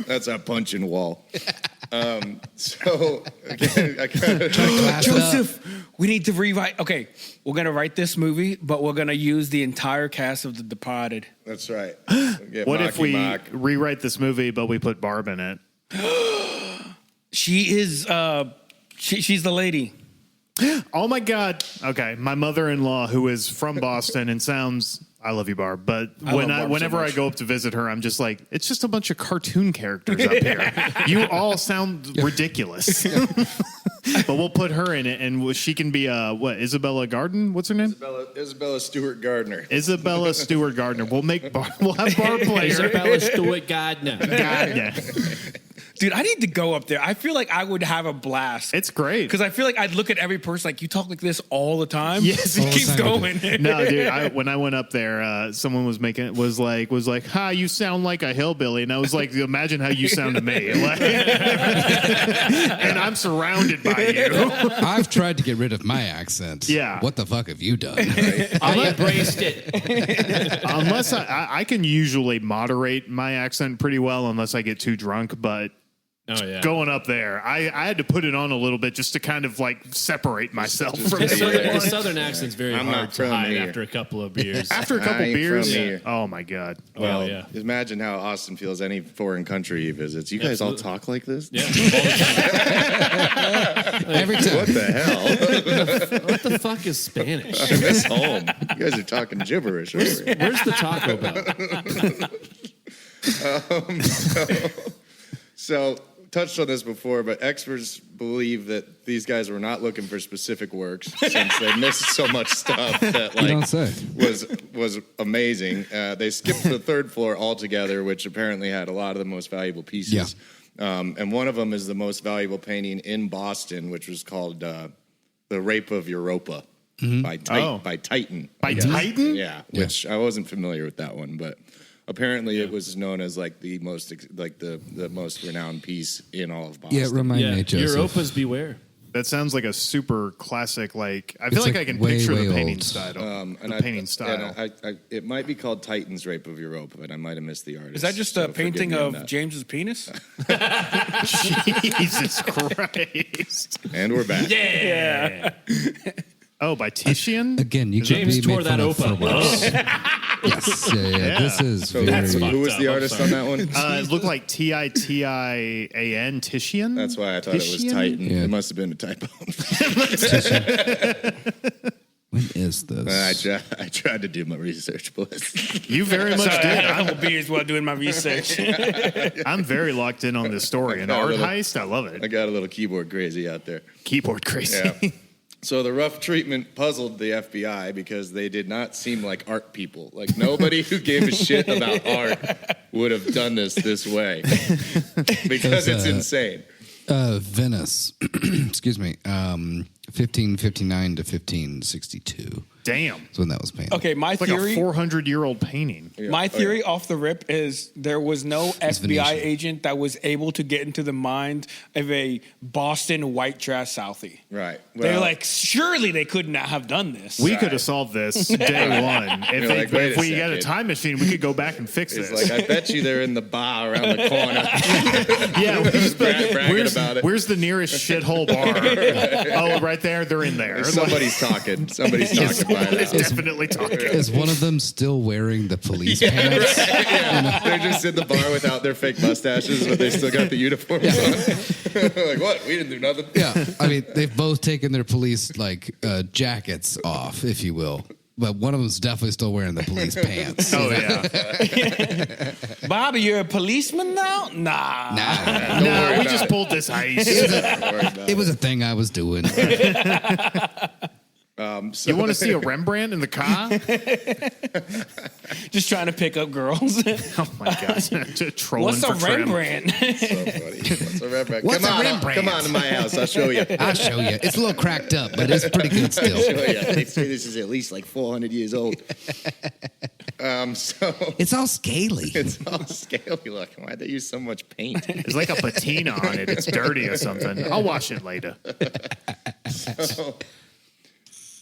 That's our punching wall. So again, I kind of Class it up. Joseph, we need to rewrite. Okay, we're gonna write this movie, but we're gonna use the entire cast of The Departed. That's right. Get What if Mocky we Mock. rewrite this movie, but we put Barb in it? She is. She's the lady. Oh my God. Okay. My mother-in-law, who is from Boston and sounds, I love you, Barb, but I love Barb so whenever I much. go up to visit her, I'm just like, it's just a bunch of cartoon characters up here. You all sound ridiculous. But we'll put her in it, and she can be, Isabella Gardner? What's her name? Isabella Stewart Gardner. Isabella Stewart Gardner. We'll have Barb play her. Isabella Stewart Gardner. Gardner. Dude, I need to go up there. I feel like I would have a blast. It's great. Because I feel like I'd look at every person like, you talk like this all the time. Yes. It All the keeps time. going. No, dude. When I went up there, someone was like, "Ha, you sound like a hillbilly," and I was like, "Imagine how you sound to me." Like, and I'm surrounded by you. I've tried to get rid of my accent. Yeah. What the fuck have you done? I embraced it. Unless I can usually moderate my accent pretty well, unless I get too drunk. But Oh, yeah. going up there, I had to put it on a little bit just to kind of like separate myself from The southern accent's very I'm hard not to from hide here. after a couple of beers. After a couple I ain't beers, from here. oh my God. Well, yeah. imagine how Austin feels any foreign country he visits. You guys all talk like this? Yeah. Every time. What the hell? What the fuck is Spanish? I miss home. You guys are talking gibberish over here. Where's the Taco Bell? So, touched on this before, but experts believe that these guys were not looking for specific works since they missed so much stuff that You don't say. was amazing. They skipped the third floor altogether, which apparently had a lot of the most valuable pieces. And one of them is the most valuable painting in Boston, which was called "The Rape of Europa" by Titan. By I guess. Titan? Yeah, which I wasn't familiar with that one, but apparently it was known as like the most renowned piece in all of Boston. Yeah, remind me, Joseph. Europas beware. That sounds like a super classic. Like I feel It's like like I can way, picture way the painting old. style. And The painting style. it might be called Titan's Rape of Europa, but I might have missed the artist. Is that just so a forgive painting me on of that. James's penis? Jesus Christ! And we're back. Yeah. Oh, by Titian. Again, you James could be tore made that fun of for open. worse. Yes, yeah. This is So very. who was the artist on that one? It looked like Titan Titian. That's why I thought it was Titian? Titan. Yeah. It must have been a typo. When is this? I tried to do my research, boys. You very much Sorry, I did. had a couple beers while doing my research. I'm very locked in on this story. An got a art little- heist. I love I it. got a little keyboard crazy out there. Keyboard crazy. Yeah. So the rough treatment puzzled the FBI because they did not seem like art people. Like nobody who gave a shit about art would have done this way because it's insane. Venice. Excuse me. 1559 to 1562. Damn. That's when that was painted. Okay, my It's like theory. a 400-year-old painting. My theory off the rip is there was no FBI Venetian. agent that was able to get into the mind of a Boston white trash Southie. Right. They're Well, like, surely they could not have done this. We could have solved this day one. You're like, wait If a we had a second. time machine, we could go back and fix it's this. like I bet you they're in the bar around the corner. Yeah, bragging about it. where's the nearest shithole bar? Oh, right right there. They're in there. Somebody's talking. Somebody's talking by It's now. definitely talking. Is one of them still wearing the police pants? Yeah, they're just in the bar without their fake mustaches, but they still got the uniforms on. Like, what? We didn't do nothing. Yeah, I mean, they've both taken their police jackets off, if you will. But one of them's definitely still wearing the police pants. Oh, yeah. Bobby, you're a policeman now? Nah. Nah, No, we just pulled this heist. Don't worry about it was a thing I was doing. So You want to see a Rembrandt in the car? Just trying to pick up girls. Oh, my God. Trolling What's a for trim. Rembrandt? so funny. What's a Rembrandt? What's come a on, Rembrandt? Come on to my house. I'll show you. I'll show you. It's a little cracked up, but it's pretty good still. Oh, yeah. They say this is at least like 400 years old. So It's all scaly. it's all scaly looking. Why'd they use so much paint? There's like a patina on it. It's dirty or something. I'll wash it later.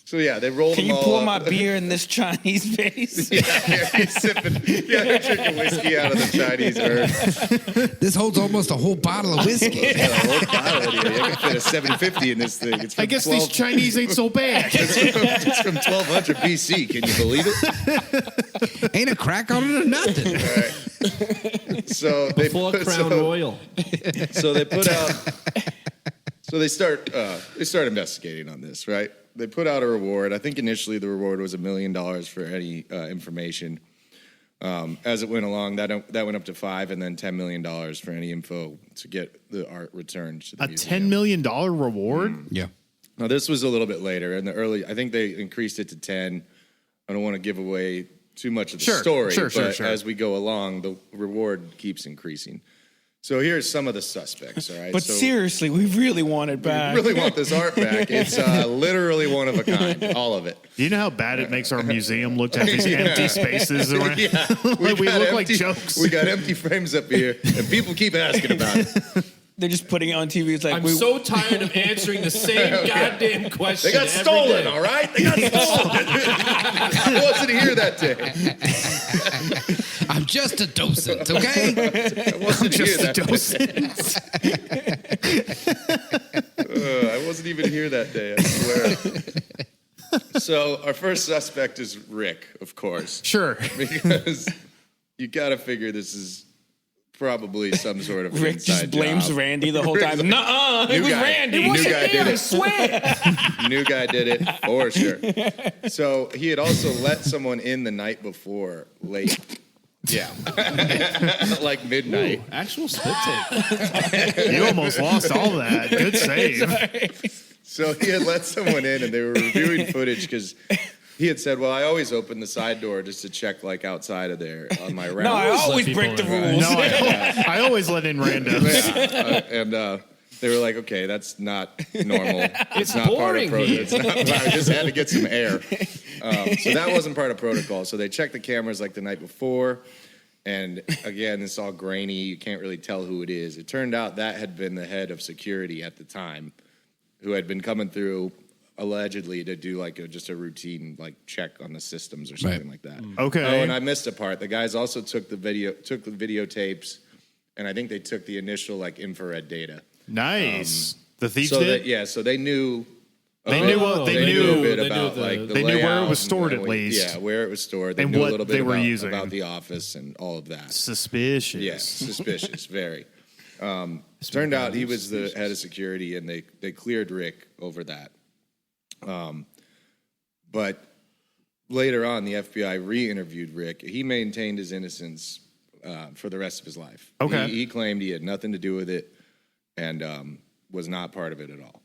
So yeah, they rolled Can them you all pour up. my beer in this Chinese vase? Yeah, you're sipping. Yeah, you're drinking whiskey out of the Chinese herb. This holds almost a whole bottle of whiskey. Yeah, a whole bottle of it. You can fit a 750 in this thing. It's from I guess 12 these Chinese ain't so bad. It's from 1200 BC. Can you believe it? Ain't a crack on it or nothing. So they Full put, Crown Royal. So they put out. So they start investigating on this, right? They put out a reward. I think initially the reward was $1 million for any information. As it went along, that went up to $5 million, and then $10 million for any info to get the art returned to the A museum. $10 million reward? Yeah. Now this was a little bit later in the early. I think they increased it to 10. I don't want to give away too much of the story, but as we go along, the reward keeps increasing. So here's some of the suspects, all right? But so seriously, we really want it back. we really want this art back. It's literally one of a kind, all of it. Do you know how bad it makes our museum look to have these empty spaces around? Yeah, Like, we got look like empty- jokes. We got empty frames up here, and people keep asking about it. They're just putting it on TV. It's like I'm so tired of answering the same goddamn question. They got every stolen, day. all right? They got stolen. I wasn't here that day. I'm just a docent, okay? I wasn't here Just a that docent. I wasn't even here that day, I swear. So our first suspect is Rick, of course, Sure. because you got to figure this is probably some sort of Rick inside just blames job. Randy the whole Rick's time. like, Nuh-uh, it New was guy. Randy. New Wasn't guy here, did I it. swear. New guy did it for sure. So he had also let someone in the night before, late. Yeah, like midnight. Actual spit take. You almost lost all that. Good save. So he had let someone in, and they were reviewing footage because he had said, "Well, I always open the side door just to check like outside of there on my round." No, I always people break the in. rules. No, I always let in randos. And they were like, "Okay, that's not normal. It's not boring part of here." protocol. I just had to get some air." So that wasn't part of protocol. So they checked the cameras like the night before, and again, it's all grainy. You can't really tell who it is. It turned out that had been the head of security at the time, who had been coming through allegedly to do like just a routine like check on the systems or something like that. Okay. Oh, and I missed a part. The guys also took the videotapes, and I think they took the initial like infrared data. Nice. The thieves So did? that so they knew. They knew Oh, what They they knew a knew. bit they knew about the- like the They knew where it layout was stored and at least. Yeah, where it was stored. They And knew what a little bit they were about, using. about the office and all of that. Suspicious. Yeah, suspicious, very. Turned out he was the head of security, and they cleared Rick over that. But later on, the FBI re-interviewed Rick. He maintained his innocence for the rest of his life. Okay. He claimed he had nothing to do with it and was not part of it at all.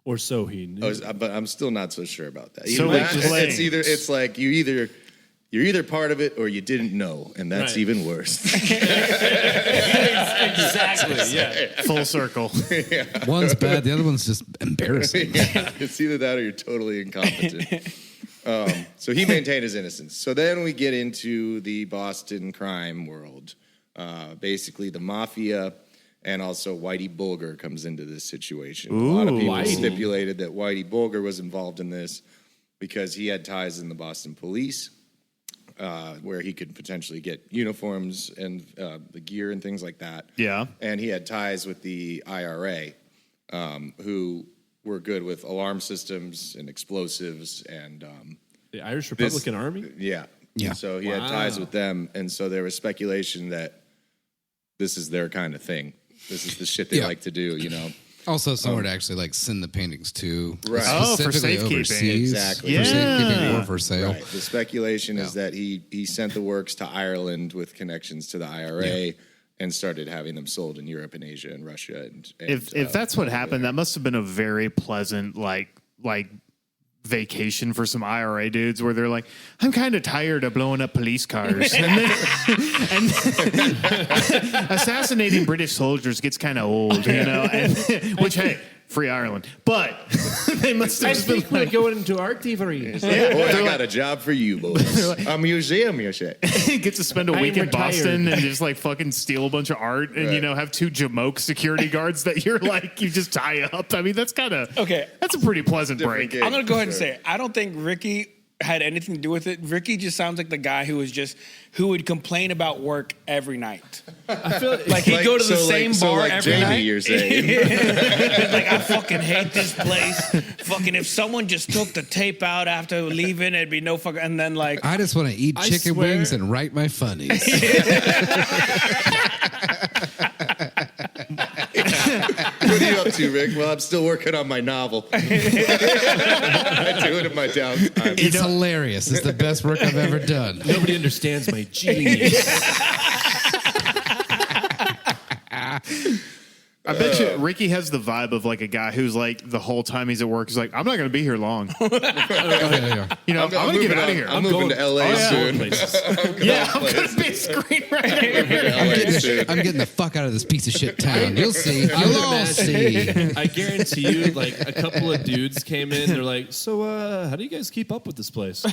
Or so he knew. But I'm still not so sure about that. So That- he claims. it's like you're either part of it or you didn't know, and that's Right. even worse. Exactly, yeah. Full circle. One's bad, the other one's just embarrassing. Yeah, it's either that or you're totally incompetent. So he maintained his innocence. So then we get into the Bahhston crime world. Basically, the mafia and also Whitey Bulger comes into this situation. A lot of people Whitey. stipulated that Whitey Bulger was involved in this because he had ties in the Boston police, where he could potentially get uniforms and the gear and things like that. Yeah. And he had ties with the IRA, who were good with alarm systems and explosives and The Irish Republican Army? Yeah. Yeah. So he had ties with them, and so there was speculation that this is their kind of thing. This is the shit they like to do, you know. Also, somewhere to actually like send the paintings to, Right. Oh, for specifically safekeeping. overseas, Exactly. for Yeah. safekeeping or for sale. Right. The speculation is that he sent the works to Ireland with connections to the IRA and started having them sold in Europe and Asia and Russia. And If that's what happened, that must have been a very pleasant like vacation for some IRA dudes where they're like, I'm kind of tired of blowing up police cars. and assassinating British soldiers gets kind of old, you know, which, hey, free Ireland. But they must have just been like, going into art thievery. Boy, I got a job for you, boys. A museum, you say. get to spend a week in retired. Bahhston and just like fucking steal a bunch of art and, you know, have 2 Jamoke security guards that you're like, you just tie up. I mean, that's kind of, Okay. that's a pretty pleasant Different break. gig. I'm gonna go ahead and say it. I don't think Ricky had anything to do with it. Ricky just sounds like the guy who would complain about work every night. I feel Like he'd go to the same bar like every Jamie, night. you're saying. Like, I fucking hate this place. Fucking if someone just took the tape out after leaving, it'd be no fucking. And then like, I just want to eat I chicken swear- wings and write my funnies. What are you up to, Rick? Well, I'm still working on my novel. I do it in my downtime. It's hilarious. It's the best work I've ever done. nobody understands my genius. I bet you Ricky has the vibe of like a guy who's like the whole time he's at work, he's like, I'm not going to be here long. Oh, yeah. You know, I'm going to get out of here. I'm moving to LA soon. Yeah, I'm going to be a screenwriter. soon. I'm getting the fuck out of this piece of shit town. You'll see. You'll all see. I guarantee you, like a couple of dudes came in. They're like, "So, how do you guys keep up with this place?"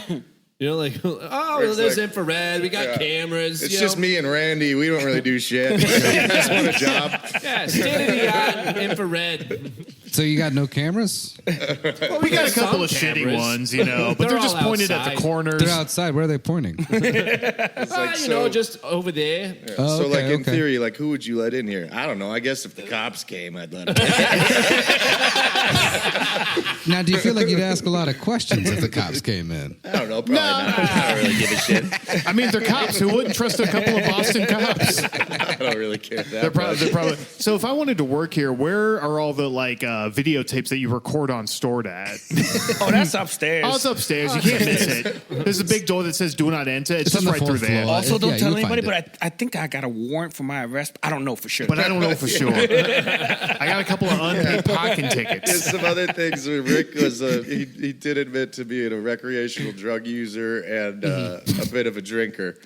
You know, like, oh, well, there's like- infrared. We got cameras. It's you just know. me and Randy. We don't really do shit. You guys want a job? Yeah, state of the art infrared. So you got no cameras? We got a couple of shitty cameras. ones, you know, but They're they're just all pointed at outside. the corners. They're outside. Where are they pointing? It's like, You know, just over there. Oh, so, like, okay, in okay. theory, like, who would you let in here? I don't know. I guess if the cops came, I'd let them in. Now, do you feel like you'd ask a lot of questions if the cops came in? I don't know. Probably not. I don't really give a shit. I mean, they're cops. Who wouldn't trust a couple of Boston cops? I don't really care that They're much. probably. So if I wanted to work here, where are all the like videotapes that you record on stored at? oh, that's upstairs. Oh, it's upstairs. You can't miss it. There's a big door that says "Do not enter." It's It's just on the right through fourth there. floor. Also, don't Yeah, tell you'll find anybody, it. but I think I got a warrant for my arrest. I don't know for sure. But I don't know for sure. I got a couple of unpaid parking There's tickets. some other things where Rick was he did admit to being a recreational drug user and a bit of a drinker.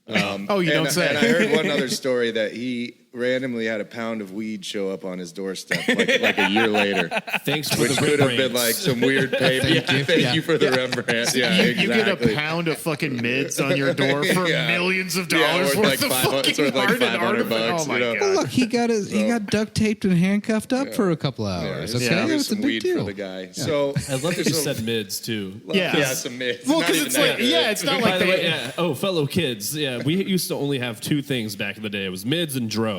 Oh, you don't say. And I heard one other story that he randomly had a pound of weed show up on his doorstep like a year later, Thanks for which the could have been Rembrandts. like some weird payment. Thank you for the Rembrandt. Yeah, exactly. You get a pound of fucking mids on your door for Yeah. millions of Yeah, dollars worth worth like of fucking it's worth like art and $500 artifact. bucks, Oh my you know? god! Look, he got duct taped and handcuffed up for a couple hours. There's Okay, it's a some big weed deal. for the guy. So I love that you there's said mids too. Yeah. some mids. Well, Not because even it's that like, good. yeah, it's not By like the way, they. yeah. Oh, fellow kids. Yeah, we used to only have 2 things back in the day. It was mids and dro.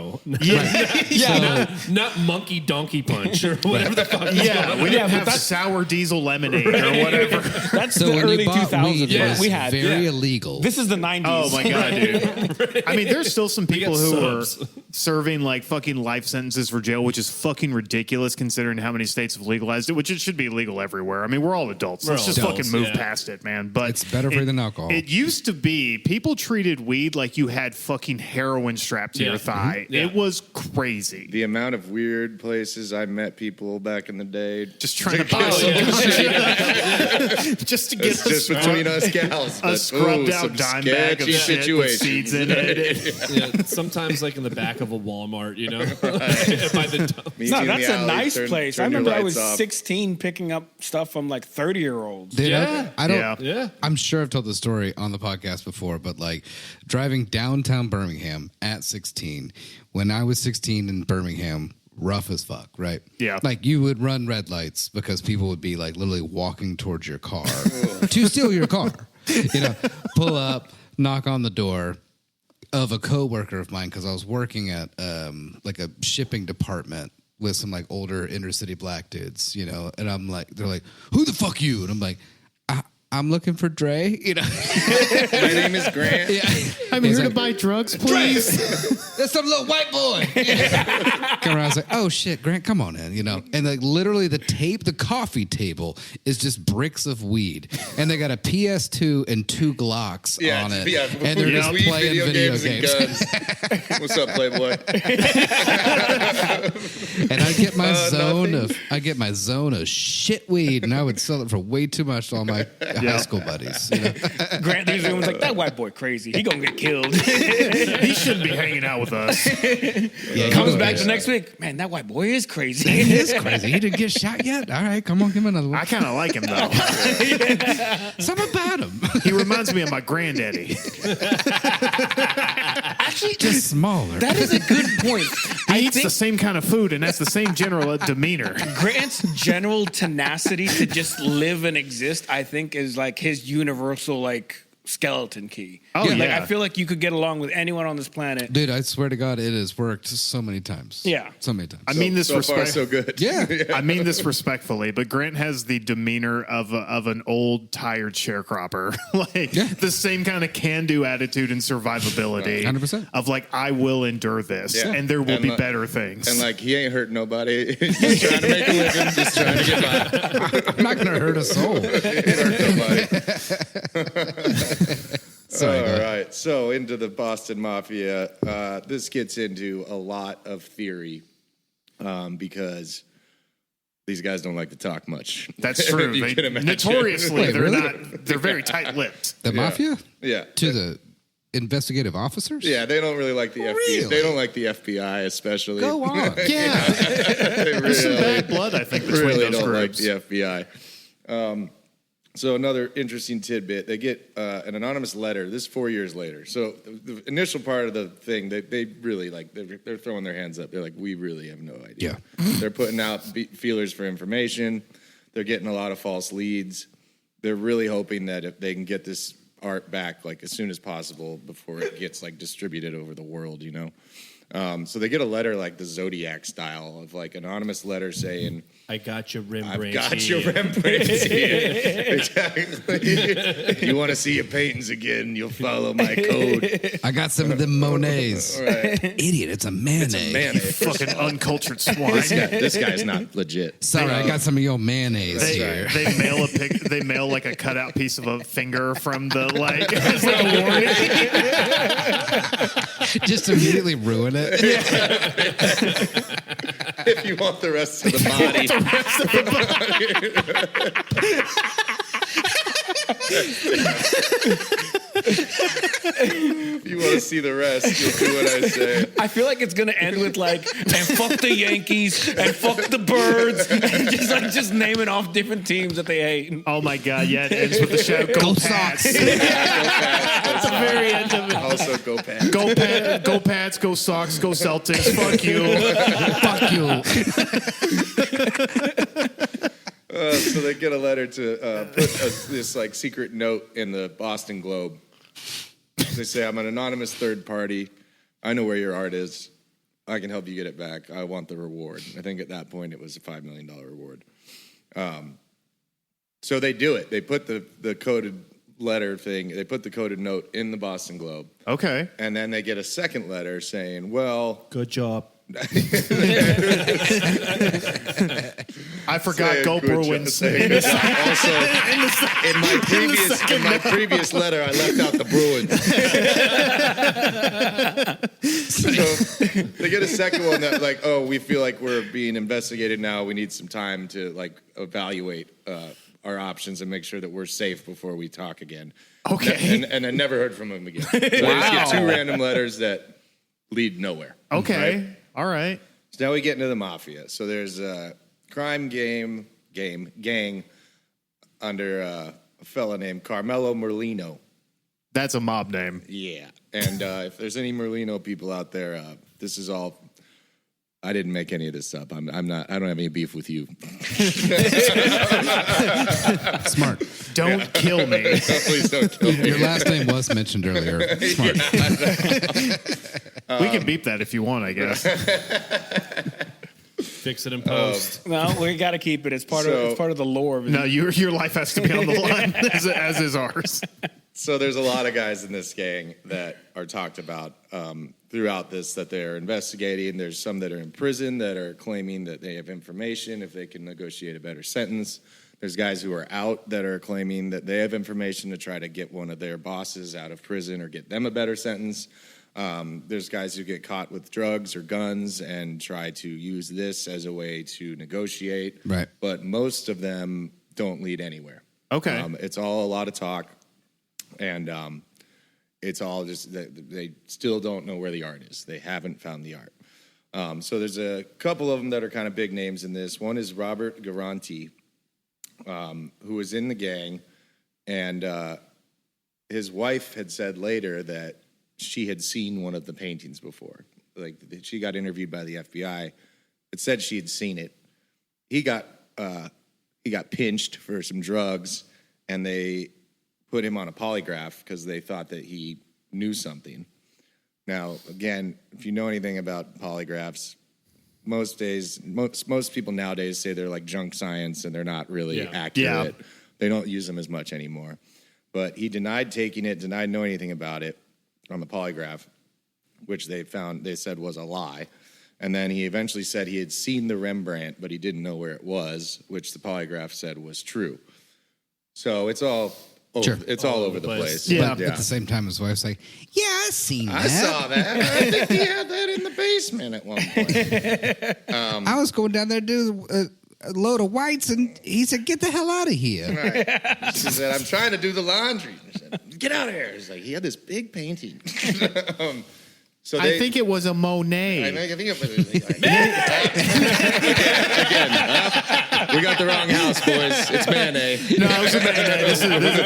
Not monkey donkey punch or whatever the fuck. Yeah, we didn't have sour diesel lemonade or whatever. That's So the when early you bought 2000s. weed, Yeah, it was we had. very Yeah. illegal. This is the 90s. Oh my god, dude! I mean, there's still some people got who are subs. serving like fucking life sentences for jail, which is fucking ridiculous considering how many states have legalized it. Which it should be legal everywhere. I mean, we're all adults. Let's all just adults, fucking move yeah. past it, man. But It's better for you than alcohol. It used to be people treated weed like you had fucking heroin strapped to Yeah. your thigh. Mhm. Yeah. It was crazy. The amount of weird places I met people back in the day. Just trying to buy some just to get It's just between us gals. a but, scrubbed ooh, out some dime bag of sketchy shit with situations. seeds in it. Yeah, sometimes like in the back of a Walmart, you know, by the dump. Meet No, you in that's the a alley, nice turn- place. I turn your remember I lights was off. 16 picking up stuff from like 30-year-olds. Dude, Yeah. I don't. Yeah. Yeah. I'm sure I've told the story on the podcast before, but like driving downtown Birmingham at 16, when I was 16 in Birmingham, rough as fuck, right? Yeah. Like you would run red lights because people would be like literally walking towards your car to steal your car. You know, pull up, knock on the door of a coworker of mine because I was working at like a shipping department with some like older inner city black dudes, you know, and I'm like, they're like, who the fuck you? And I'm like, I'm looking for Dre, you know. My name is Grant. Yeah. I'm here to buy drugs, please. That's some little white boy. Come around, I was like, oh shit, Grant, come on in, you know. And like literally the coffee table is just bricks of weed. And they got a PS2 and 2 Glocks on it. Yeah, and they're just weed, playing video games. and guns. What's up, Playboy? And I get my zone of shit weed, and I would sell it for way too much to all my high school buddies. You know? Grant these rooms like that white boy crazy. He gonna get killed. He shouldn't be hanging out with us. Yeah, Comes back the next week. Man, that white boy is crazy. He is crazy. He didn't get shot yet. All right, come on, give him another one. I kind of like him though. Something about him. He reminds me of my granddaddy. Actually, Just smaller. that is a good point. He eats the same kind of food and has the same general demeanor. Grant's general tenacity to just live and exist, I think, is like his universal like skeleton key. Oh, Like, yeah. I feel like you could get along with anyone on this planet. Dude, I swear to God, it has worked so many times. Yeah. So many times. I mean this so far, so good. yeah. I mean this respectfully, but Grant has the demeanor of an old, tired sharecropper. Like the same kind of can-do attitude and survivability. 100%. Of like, I will endure this, Yeah. and there will And be like- better things. And like, he ain't hurt nobody. He's just trying to make a living, just trying to get by. I'm not going to hurt a soul. He ain't hurt nobody. Sorry, All right, so into the Boston Mafia. This gets into a lot of theory because these guys don't like to talk much. That's true. If you They, can imagine. notoriously, Wait, they're really? not. They're very tight-lipped. The mafia? Yeah. To the investigative officers? Yeah, they don't really like the FBI. Really? They don't like the FBI, especially. Go on. Yeah, They there's some really, bad blood, I think, between really those don't groups. like the FBI. So another interesting tidbit: they get an anonymous letter. This is 4 years later. So the initial part of the thing, they really like they're throwing their hands up. They're like, we really have no idea. Yeah. They're putting out feelers for information. They're getting a lot of false leads. They're really hoping that if they can get this art back like as soon as possible before it gets like distributed over the world, you know. So they get a letter like the Zodiac style of like anonymous letter saying, I got your Rembrandt. I've got your Rembrandt here. Exactly. You want to see your paintings again, you'll follow my code. I got some of them Monets. Right. Idiot, it's a mayonnaise. Mayonnaise. Fucking uncultured swine. This guy's not legit. Sorry, I got some of your mayonnaise They, here. they mail a pic. They mail like a cutout piece of a finger from the like as like a warning. Just immediately ruin it. If you want the rest of the body. If you want to see the rest, you'll do what I say. I feel like it's gonna end with like, and fuck the Yankees, and fuck the Birds, and just naming off different teams that they hate. Oh my god! Yeah, it ends with the show. Go Pats. Go Pats. That's the very end of it. Also, go Pats. Go Pats. Go Sox. Go Celtics. Fuck you. Fuck you. So they get a letter to put this like secret note in the Boston Globe. They say, I'm an anonymous third party. I know where your art is. I can help you get it back. I want the reward. I think at that point it was a $5 million reward. So they do it. They put the coded letter thing, they put the coded note in the Boston Globe. Okay. And then they get a second letter saying, well, Good job. I forgot Say a Go good job. Bruins. Say a good job. Also, in my previous letter, I left out the Bruins. So they get a second one that like, oh, we feel like we're being investigated now. We need some time to like evaluate our options and make sure that we're safe before we talk again. Okay. And I never heard from him again. So they just get two random letters that lead nowhere. Okay. Right? All right. So now we get into the mafia. So there's a crime gang under a fella named Carmelo Merlino. That's a mob name. Yeah. And if there's any Merlino people out there, this is all. I didn't make any of this up. I'm not. I don't have any beef with you. Smart. Don't kill me. Please don't kill me. Your last name was mentioned earlier. Smart. We can beep that if you want, I guess. fix it in post. No, we got to keep it. It's part of the lore of it. No, your life has to be on the line, as is ours. So there's a lot of guys in this gang that are talked about throughout this that they're investigating. There's some that are in prison that are claiming that they have information if they can negotiate a better sentence. There's guys who are out that are claiming that they have information to try to get one of their bosses out of prison or get them a better sentence. There's guys who get caught with drugs or guns and try to use this as a way to negotiate. Right. But most of them don't lead anywhere. Okay. It's all a lot of talk. And it's all just they still don't know where the art is. They haven't found the art. So there's a couple of them that are kind of big names in this. One is Robert Garanti, who was in the gang, and his wife had said later that she had seen one of the paintings before. Like she got interviewed by the FBI. It said she had seen it. He got pinched for some drugs, and they put him on a polygraph because they thought that he knew something. Now, again, if you know anything about polygraphs, most people nowadays say they're like junk science and they're not really accurate. Yeah. They don't use them as much anymore. But he denied taking it, denied knowing anything about it on the polygraph, which they said was a lie. And then he eventually said he had seen the Rembrandt, but he didn't know where it was, which the polygraph said was true. So it's all over the place. Yeah. But at the same time, his wife's like, "Yeah, I seen that. I saw that. I think he had that in the basement at one point. I was going down there to do a load of whites, and he said, "Get the hell out of here." Right. She said, "I'm trying to do the laundry." She said, "Get out of here." He's like, he had this big painting. I think it was a Monet. I think it was again, we got the wrong house, boys. It's Manet. No, it was a Monet. This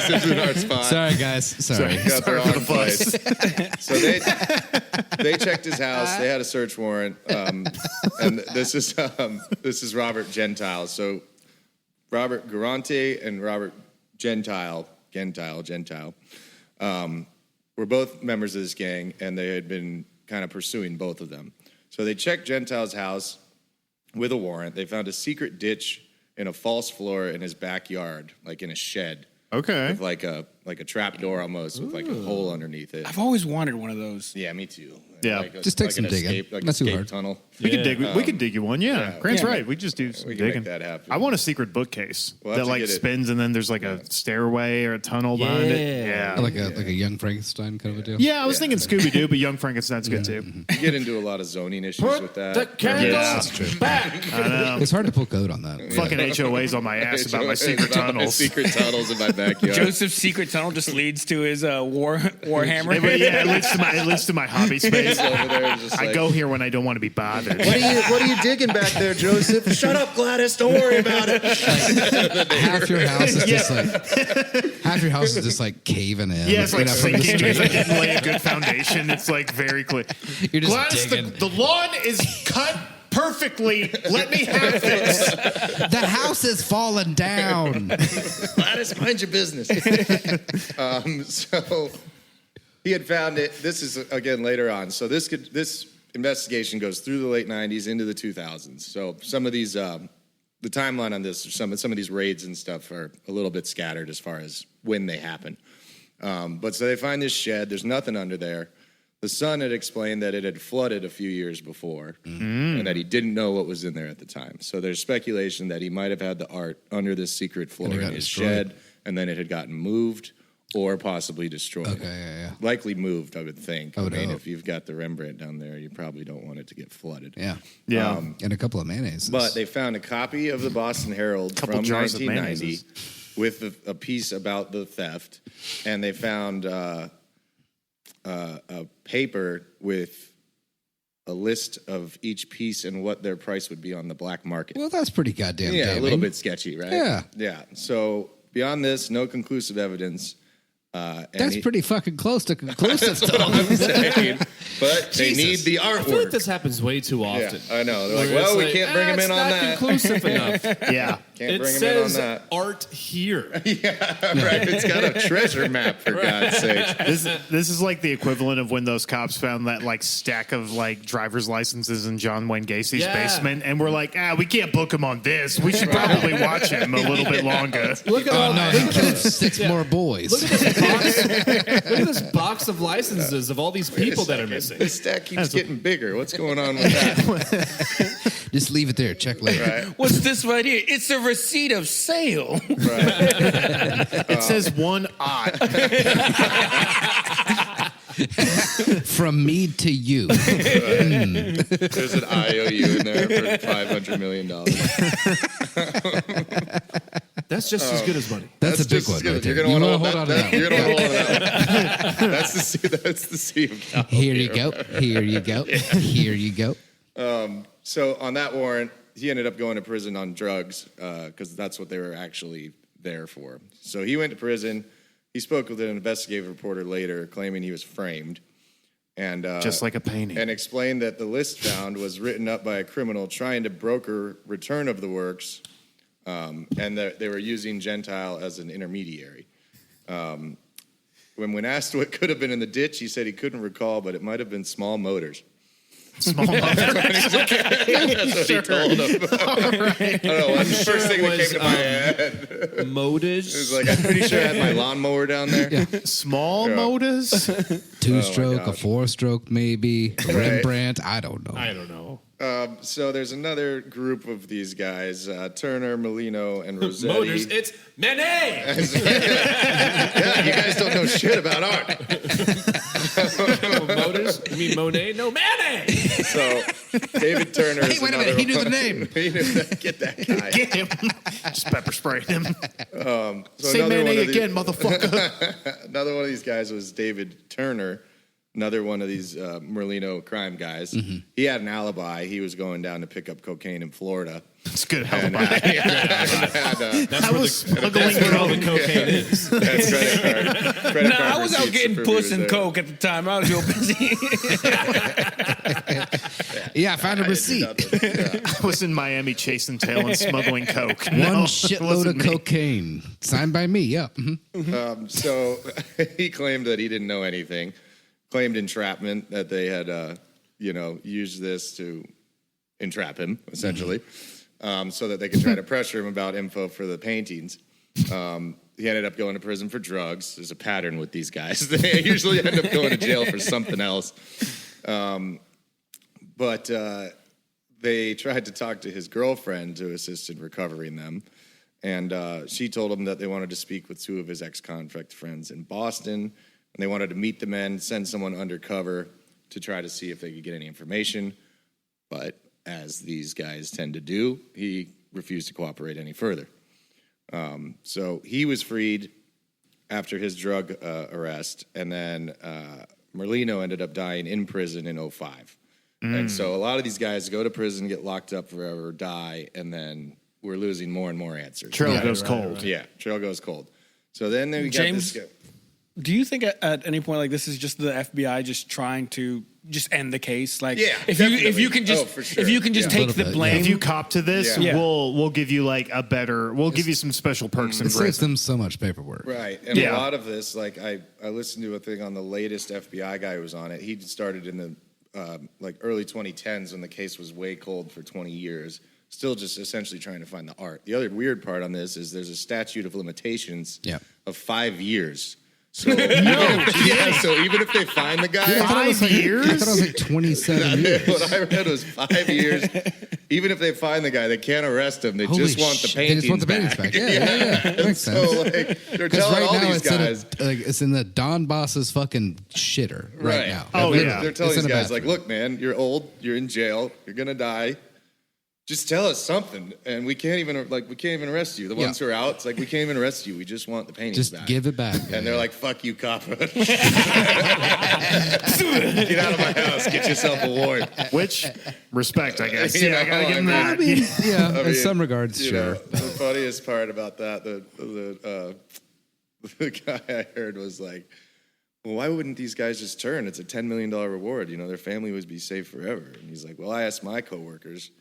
is in our spot. Sorry, guys. Sorry. Got the wrong place. So they checked his house. They had a search warrant, and this is Robert Gentile. So Robert Garante and Robert Gentile, were both members of this gang, and they had been kind of pursuing both of them. So they checked Gentile's house with a warrant. They found a secret ditch in a false floor in his backyard, like in a shed. Okay. With like a trap door almost, with like a hole underneath it. I've always wanted one of those. Yeah, me too. Yeah. Just take some an digging. escape, like Not an too escape hard. tunnel. We could dig you one. Yeah. Grant's right. We just do some We can digging. make that happen. I want a secret bookcase We'll have that to like get it. spins and then there's like a stairway or a tunnel behind it. Yeah. Like a young Frankenstein kind of a deal. Yeah, I was thinking Scooby Doo, but Young Frankenstein's good too. You get into a lot of zoning issues with that. The candles That's true. back. I know. It's hard to pull code on that. Fucking HOA's on my ass about my secret About my tunnels. secret tunnels in my backyard. Joseph's secret tunnel just leads to his Warhammer. Yeah, it leads to my hobby space. Over there, just I like, go here when I don't want to be bothered. What are you digging back there, Joseph? Shut up, Gladys. Don't worry about it. Half your house is just like caving in. Yeah, it's like Right up from the sinking because I street. didn't lay a good foundation. It's like very clear. You're just Gladys, digging. the lawn is cut perfectly. Let me have this. The house is falling down. Gladys, mind your business. So he had found it. This is again later on. So this investigation goes through the late '90s into the 2000s. So some of these, the timeline on this, some of these raids and stuff are a little bit scattered as far as when they happen. But so they find this shed. There's nothing under there. The son had explained that it had flooded a few years before and that he didn't know what was in there at the time. So there's speculation that he might have had the art under this secret floor And it in got his destroyed. shed, and then it had gotten moved or possibly destroyed. Okay, yeah. Likely moved, I would think. I would mean, hope. if you've got the Rembrandt down there, you probably don't want it to get flooded. Yeah. Yeah. And a couple of mayonnaises. But they found a copy of the Bahhston Herald Couple from jars of 1990 mayonnaises. with a piece about the theft, and they found a paper with a list of each piece and what their price would be on the black market. well, that's pretty goddamn Yeah, damning. a little bit sketchy, right? Yeah. Yeah. So beyond this, no conclusive evidence. That's pretty fucking close to conclusive. That's what I'm saying. But they need the I feel like artwork. this happens way too Yeah, often. I know. They're like, Where well, it's we can't bring him in it's on not that. conclusive enough. Yeah. Can't It bring him in on says that. art here. Right. It's got a treasure map, for God's sake. This is like the equivalent of when those cops found that like stack of like driver's licenses in John Wayne Gacy's Yeah. basement, and we're like, we can't book him on this. We should probably watch him a little bit longer. Look at all No, he killed 6 more boys. Look at this box. Look at this box of licenses of all these people that are missing. The stack keeps getting bigger. What's going on with that? Just leave it there. Check later. Right. What's this right here? It's a receipt of sale. It says 1 odd. From me to you. There's an IOU in there for $500 million. That's just as good as money. That's a big just one as good. right there. You're gonna You want to wanna hold on to that. You're gonna hold on to that one. That's the sea of Galilee. Here you go. Here you go. Here you go. So on that warrant, he ended up going to prison on drugs because that's what they were actually there for. So he went to prison. He spoke with an investigative reporter later, claiming he was framed, and Just like a painting. and explained that the list found was written up by a criminal trying to broker return of the works, and that they were using Gentile as an intermediary. When asked what could have been in the ditch, he said he couldn't recall, but it might have been small motors. Small mother. That's what he told him. I don't know. That's the first thing that came to my head. It Motives. was like, I'm pretty sure I had my lawnmower down there. Small motors. 2-stroke, a gosh. 4-stroke, maybe. A Rembrandt. I don't know. I don't know. So there's another group of these guys, Turner, Molino, and Rossetti. Motors. It's Manet. Yeah, you guys don't know shit about art. Motors. You mean Monet? No, Manet. So David Turner is Hey, wait a minute. another He knew the one. name. He knew that. Get that guy. Get him. Just pepper sprayed him. So Say another one mayonnaise of these- again, motherfucker. Another one of these guys was David Turner, another one of these Merlino crime guys. He had an alibi. He was going down to pick up cocaine in Florida. It's good And, alibi. That's I where, was the, smuggling that's where all the coke. cocaine is. That's credit Nah, card I was out receipts getting for puss me and there. coke at the time. I was real busy. Yeah, I found a receipt. I was in Miami chasing tail and smuggling coke. One No, it shitload wasn't of me. cocaine. Signed by me. Yeah. Mhm. So he claimed that he didn't know anything. Claimed entrapment, that they had, used this to entrap him, essentially, so that they could try to pressure him about info for the paintings. He ended up going to prison for drugs. There's a pattern with these guys. They usually end up going to jail for something else. But they tried to talk to his girlfriend to assist in recovering them. And she told him that they wanted to speak with 2 of his ex-convict friends in Bahhston. And they wanted to meet the men, send someone undercover to try to see if they could get any information. But as these guys tend to do, he refused to cooperate any further. So he was freed after his drug arrest, and then Merlino ended up dying in prison in 2005. And so a lot of these guys go to prison, get locked up forever, die, and then we're losing more and more answers. Trail goes cold. Yeah, trail goes cold. So then we got James? this guy. Do you think at any point like this is just the FBI just trying to just end the case? Like, Yeah, if definitely. you can just Oh, for sure. if you can just Yeah. take Little the bit, blame. If you cop to this, Yeah. we'll give you like a better. We'll give you some special perks in It saves prison. them so much paperwork. Right, and Yeah. a lot of this, like I listened to a thing on the latest FBI guy who was on it. He started in the early 2010s when the case was way cold for 20 years, still just essentially trying to find the art. The other weird part on this is there's a statute of limitations Yeah. of 5 years. So so even if they find the guy, 5 I years. thought it was like 27 years. what I read was 5 years. Even if they find the guy, they can't arrest him. They Holy just want the shit. paintings They just want the paintings back. Yeah. That makes sense. So like they're Because telling right all now these it's guys. it's in the Don Boss's fucking shitter right now. Oh, They're- yeah. They're telling It's these in a guys, like, bathroom. look, man, you're old, you're in jail, you're gonna die. Just tell us something, and we can't even arrest you. The ones who are out, it's like we can't even arrest you. We just want the paintings Just back. give it back. And they're like, "Fuck you, cop! Get out of my house. Get yourself a warrant." Which respect, I guess. You Yeah, I know, gotta give him I that. mean- yeah, I in mean, some regards, you sure. know, the funniest part about that, the guy I heard was like, well, why wouldn't these guys just turn? It's a $10 million reward. You know, their family would be safe forever. And he's like, well, I asked my coworkers,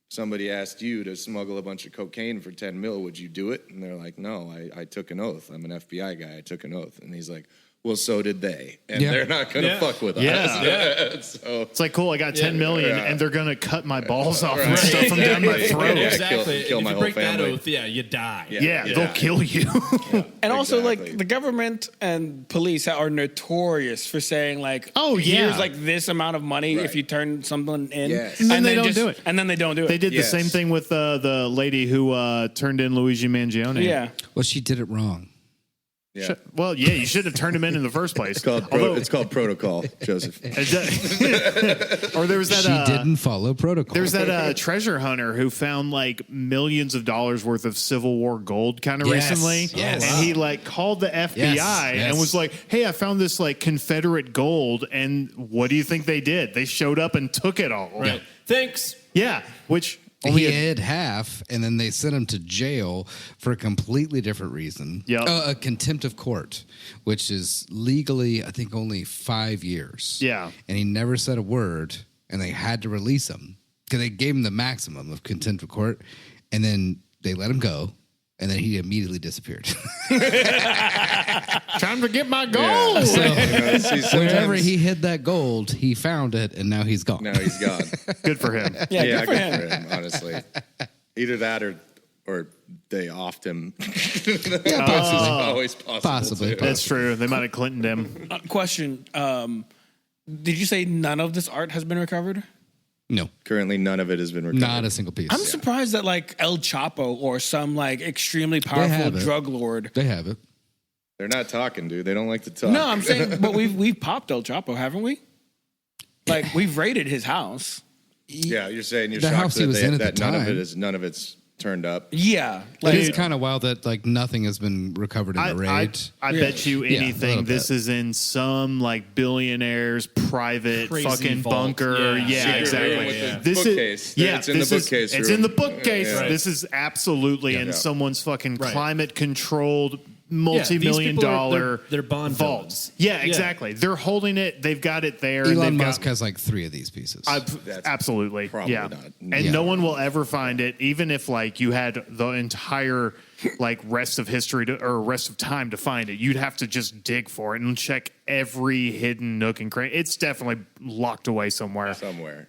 somebody asked you to smuggle a bunch of cocaine for 10 mil, would you do it? And they're like, no, I took an oath. I'm an FBI guy. I took an oath. And he's like, well, so did they. And they're not going to fuck with us. So It's like, cool, I got 10 million and they're going to cut my balls off and stuff them down my throat. Yeah, Exactly. kill if my you whole break that family. oath, you die. Yeah, they'll kill you. And also, Exactly. like, the government and police are notorious for saying, like, Oh, yeah. here's like this amount of money Right. if you turn someone in. Yes. And then they don't do it. And then they don't do it. They did Yes. the same thing with the lady who turned in Luigi Mangione. Yeah. Well, she did it wrong. yeah. Well, yeah, you should have turned him in the first place. It's called protocol, Joseph. Or there was that. She didn't follow protocol. There's that treasure hunter who found like millions of dollars worth of Civil War gold kind of Yes, recently. yes. And he like called the FBI yes. and was like, hey, I found this like Confederate gold. And what do you think they did? They showed up and took it all. Right. Thanks. Yeah. Which he only hid half, and then they sent him to jail for a completely different reason. Yep. A contempt of court, which is legally, I think, only 5 years. Yeah. And he never said a word, and they had to release him because they gave him the maximum of contempt of court, and then they let him go, and then he immediately disappeared. time to get my gold. Yeah. See, Wherever sometimes- he hid that gold, he found it, and now he's gone. Now he's gone. Good for him. Yeah, good for good him. for him, honestly. Either that or they offed him. Possibly. Always possible. Possibly. too. That's true. They might have Clintoned him. Question. Did you say none of this art has been recovered? No, Currently, none of it has been recovered. not a single piece. I'm surprised that like El Chapo or some like extremely powerful have it. drug lord. They have it. They're not talking, dude. They don't like to talk. No, I'm saying, but we've popped El Chapo, haven't we? Like we've raided his house. Yeah, you're saying you're The shocked house he that, was in at the none of time. none of it's turned up. Yeah, It like is kind of wild that like nothing has been recovered in the raid. I bet you Yeah, a anything little this bit. is in some like billionaire's private Crazy fucking vault. bunker. Yeah. Yeah, Secret exactly. room with the This bookcase. is yeah, It's in the this is- bookcase It's room. in the bookcase. Yeah. This is absolutely in Yeah. someone's fucking Right. climate controlled these multi-million people are- dollar they're Bond vaults. villains. Yeah, Yeah. exactly. They're holding it. They've got it there. and Elon they've Musk got, has like 3 of these pieces. That's absolutely. probably yeah. not. And Yeah. no one will ever find it, even if like you had the entire like rest of history or rest of time to find it. You'd have to just dig for it and check every hidden nook and cranny. It's definitely locked away somewhere,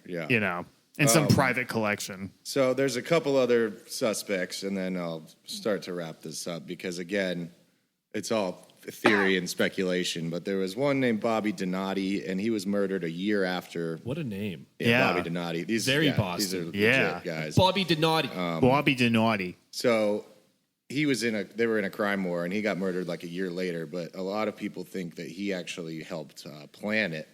Yeah. you know, in some private collection. So there's a couple other suspects, and then I'll start to wrap this up because, again, it's all theory and speculation. But there was one named Bobby Donati, and he was murdered a year after. What a name. Yeah. Bobby Donati. These Very These Boston. are legit Yeah. guys. Bobby Donati. Bobby Donati. So he was they were in a crime war, and he got murdered like a year later. But a lot of people think that he actually helped plan it.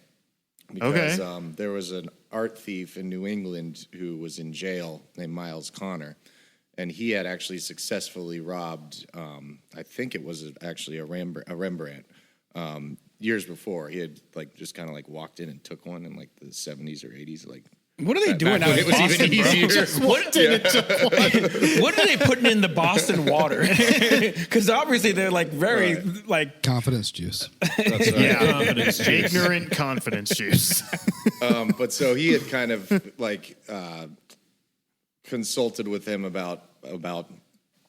Because there was an art thief in New England who was in jail named Miles Connor, and he had actually successfully robbed. I think it was actually a Rembrandt. Years before, he had like just kind of like walked in and took one in like the 70s or 80s, like. what are they doing Back out when in it was Boston, even bro? easier. What are they putting in the Boston water? Because obviously they're like very like Confidence juice. Yeah. Confidence juice. Ignorant confidence juice. But so he had kind of like consulted with him about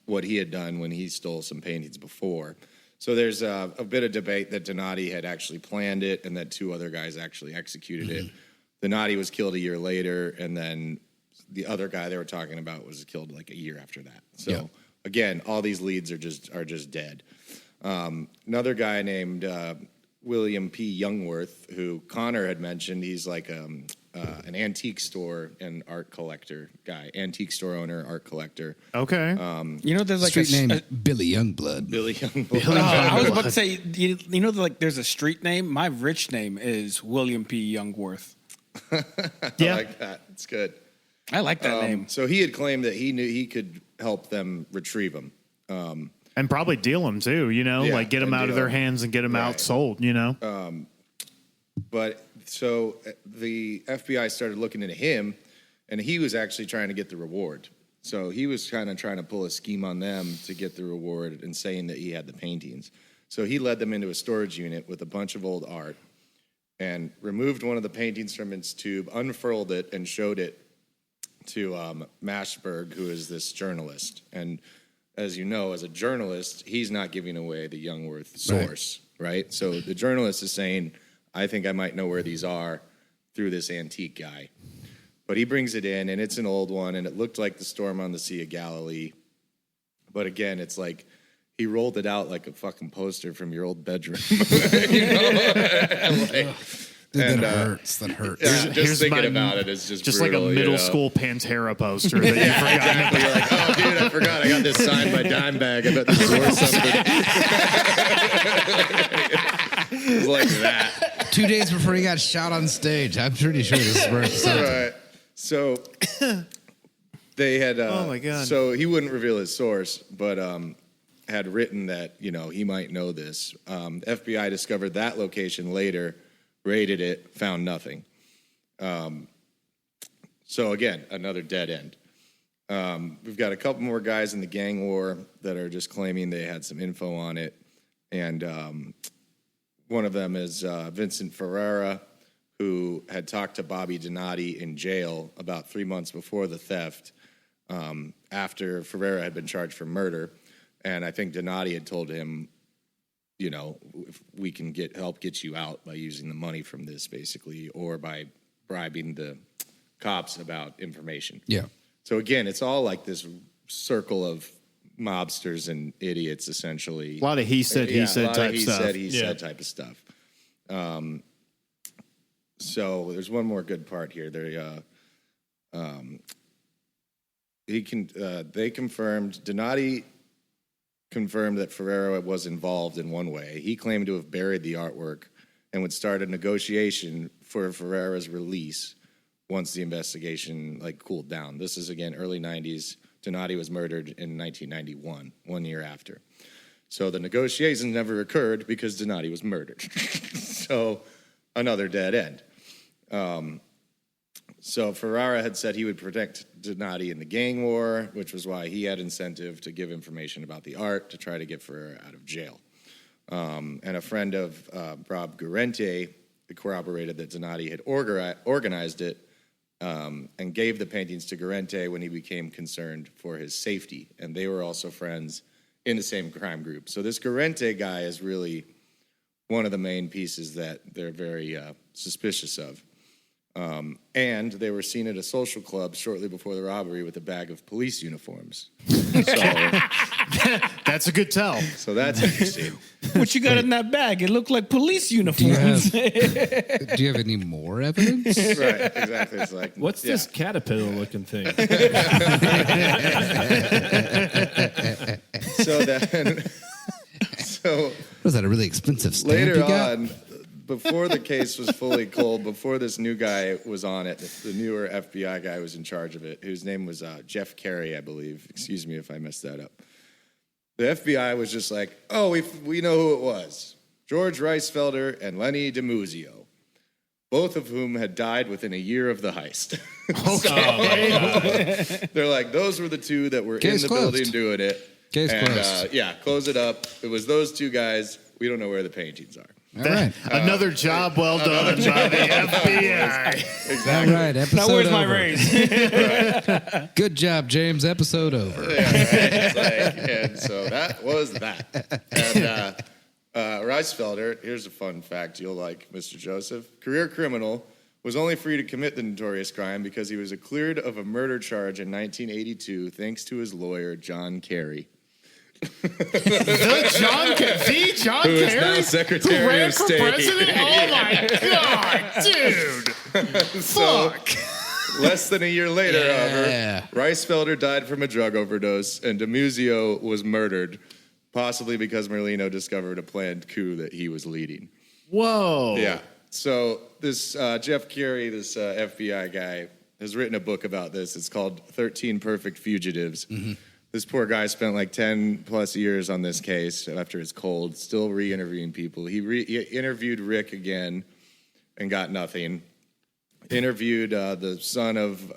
what he had done when he stole some paintings before. So there's a bit of debate that Donati had actually planned it and that 2 other guys actually executed it. Donati was killed a year later, and then the other guy they were talking about was killed like a year after that. So again, all these leads are just dead. Another guy named William P. Youngworth, who Connor had mentioned, he's like an antique store and art collector guy, antique store owner, art collector. Okay. you know there's like Street a name Billy Youngbllood. Billy Youngworth. I was about to say you know like there's a street name. My rich name is William P. Youngworth. Yeah. I like that. It's good. I like that name. So he had claimed that he knew he could help them retrieve him. And probably deal them too, you know, Yeah, like get them and out of deal their 'em. hands and get them Right. outsold, you know? But so the FBI started looking into him, and he was actually trying to get the reward. So he was kind of trying to pull a scheme on them to get the reward and saying that he had the paintings. So he led them into a storage unit with a bunch of old art and removed one of the paintings from its tube, unfurled it, and showed it to Mashberg, who is this journalist. And as you know, as a journalist, he's not giving away the Youngworth source, right? So the journalist is saying, I think I might know where these are through this antique guy. But he brings it in, and it's an old one, and it looked like the storm on the Sea of Galilee. But again, it's like he rolled it out like a fucking poster from your old bedroom. You know? Dude, that hurts. That hurts. Yeah, just thinking about it is just brutal, like a middle you know? school Pantera poster that you forgot. Exactly. You're like, oh, dude, I forgot. I got this signed by Dimebag. I bet this is worth something. It's like that. 2 days before he got shot on stage. I'm pretty sure this is worth something. Right. So they had. Oh my God. So he wouldn't reveal his source, but had written that he might know this. FBI discovered that location later, raided it, found nothing. So again, another dead end. We've got a couple more guys in the gang war that are just claiming they had some info on it, and one of them is Vincent Ferreira, who had talked to Bobby Donati in jail about 3 months before the theft, after Ferreira had been charged for murder. And I think Donati had told him, if we can help get you out by using the money from this, basically, or by bribing the cops about information. Yeah. So again, it's all like this circle of mobsters and idiots, essentially. A lot of he said type stuff. He said type of stuff. So there's one more good part here. They confirmed, Donati confirmed that Ferreira was involved in one way. He claimed to have buried the artwork and would start a negotiation for Ferreira's release once the investigation cooled down. This is, again, early 90s. Donati was murdered in 1991, 1 year after. So the negotiations never occurred because Donati was murdered. So another dead end. So Ferreira had said he would protect Donati in the gang war, which was why he had incentive to give information about the art to try to get Ferreira out of jail. And a friend of Rob Guarente corroborated that Donati had organized it and gave the paintings to Guarente when he became concerned for his safety. And they were also friends in the same crime group. So this Guarente guy is really one of the main pieces that they're very suspicious of. And they were seen at a social club shortly before the robbery with a bag of police uniforms. That's a good tell. So that's interesting. What you got in that bag? It looked like police uniforms. Do you have any more evidence? Right, exactly. It's like, What's this caterpillar-looking thing? So then, Was that a really expensive stamp later you got? on, before the case was fully cold, before this new guy was on it, the newer FBI guy was in charge of it, whose name was Jeff Carey, I believe. Excuse me if I messed that up. The FBI was just like, oh, we know who it was. George Reisfelder and Lenny DiMuzio, both of whom had died within a year of the heist. Okay. They're like, those were the two that were Case in the closed. building doing it. Case and, closed. Close it up. It was those two guys. We don't know where the paintings are. All right. Another job well done by the FBI. Exactly. All right. Episode Now where's my over. raise? Good job, James. Episode over. And so that was that. And Reisfelder, here's a fun fact you'll like, Mr. Joseph. Career criminal, was only free to commit the notorious crime because he was cleared of a murder charge in 1982 thanks to his lawyer, John Kerry. The John Who is now Kerry Secretary who ran of for State. president? Oh my God, dude! So, Fuck. less than a year later, Yeah. however, Reisfelder died from a drug overdose, and DiMuzio was murdered, possibly because Merlino discovered a planned coup that he was leading. Whoa. Yeah. So this Jeff Carey, this FBI guy, has written a book about this. It's called 13 Perfect Fugitives. Mm-hmm. This poor guy spent like 10 plus years on this case after it's cold, still re-interviewing people. He interviewed Rick again and got nothing. Interviewed the son of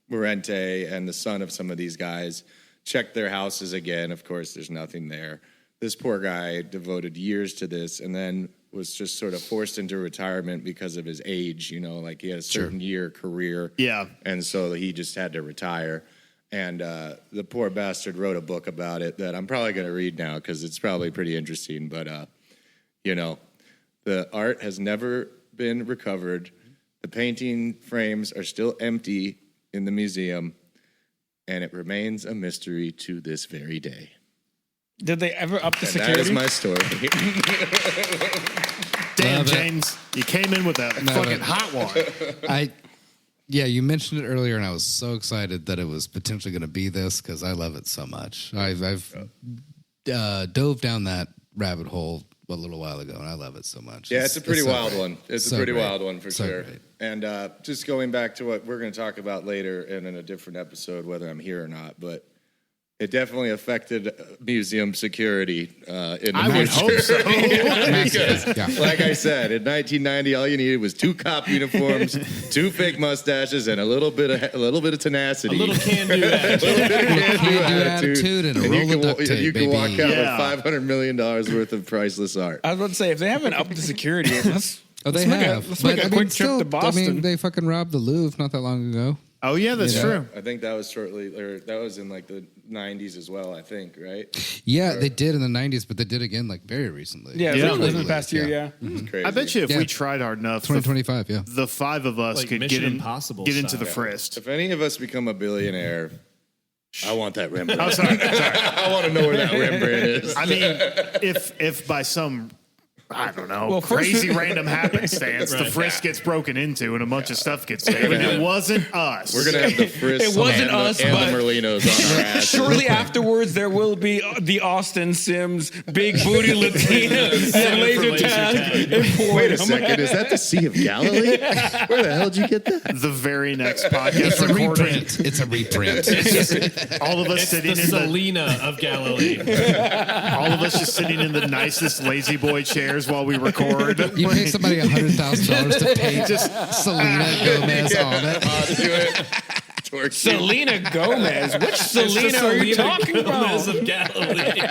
Morente and the son of some of these guys. Checked their houses again. Of course, there's nothing there. this poor guy devoted years to this and then was just sort of forced into retirement because of his age, like he had a certain year career. Yeah. And so he just had to retire. And the poor bastard wrote a book about it that I'm probably going to read now because it's probably pretty interesting. But, the art has never been recovered. The painting frames are still empty in the museum, and it remains a mystery to this very day. Did they ever up the And security? that is my story. Damn, Love it. James, you came in with that fucking it. hot one. Yeah, you mentioned it earlier, and I was so excited that it was potentially going to be this because I love it so much. I've dove down that rabbit hole a little while ago, and I love it so much. Yeah, it's a pretty so wild great. one. It's So a pretty great. wild one for So sure. great. And just going back to what we're going to talk about later and in a different episode, whether I'm here or not, but it definitely affected museum security in the I would hope so. because, Yeah. like I said, in 1990, all you needed was 2 cop uniforms, 2 fake mustaches, and a little bit of tenacity. A little can-do attitude. Can-do attitude and a roll you of duct tape, you can walk baby. out Yeah. with $500 million worth of priceless art. I was about to say, if they haven't upped the security, let's Oh, they let's make have. let's make But, a quick trip to Boston. they fucking robbed the Louvre not that long ago. Oh, yeah, that's true. I think that was that was in like the 90s as well, I think, right? Yeah, they did in the 90s, but they did again like very recently. yeah, Yeah. really within the past year, yeah. It's crazy. I bet you if Yeah. we tried hard enough, 2025, yeah. the 5 of us Like could Mission get Impossible into the style. frist. If any of us become a billionaire, I want that Rembrandt. Oh, sorry. I want to know where that Rembrandt is. I mean, if by some, I don't know, Well, first crazy we- random happenstance, the Right. frisk gets broken into and a bunch of stuff gets taken, it wasn't us. We're gonna have the Frisk It wasn't and, us, the, and but- the Merlinos on our ass. Shortly afterwards, there will be the Austin Sims Big Booty Latina and Laser Tag. Wait a second, is that the Sea of Galilee? Where the hell did you get that? The very next podcast It's a recording, reprint. It's a reprint. all of us It's sitting the in Selena of Galilee. all of us just sitting in the nicest lazy boy chairs while we record. You pay somebody $100,000 to paint just Selena Gomez on it. Do it. Torque you. Selena Gomez. Which Selena are you talking Gomez about? of Galilee.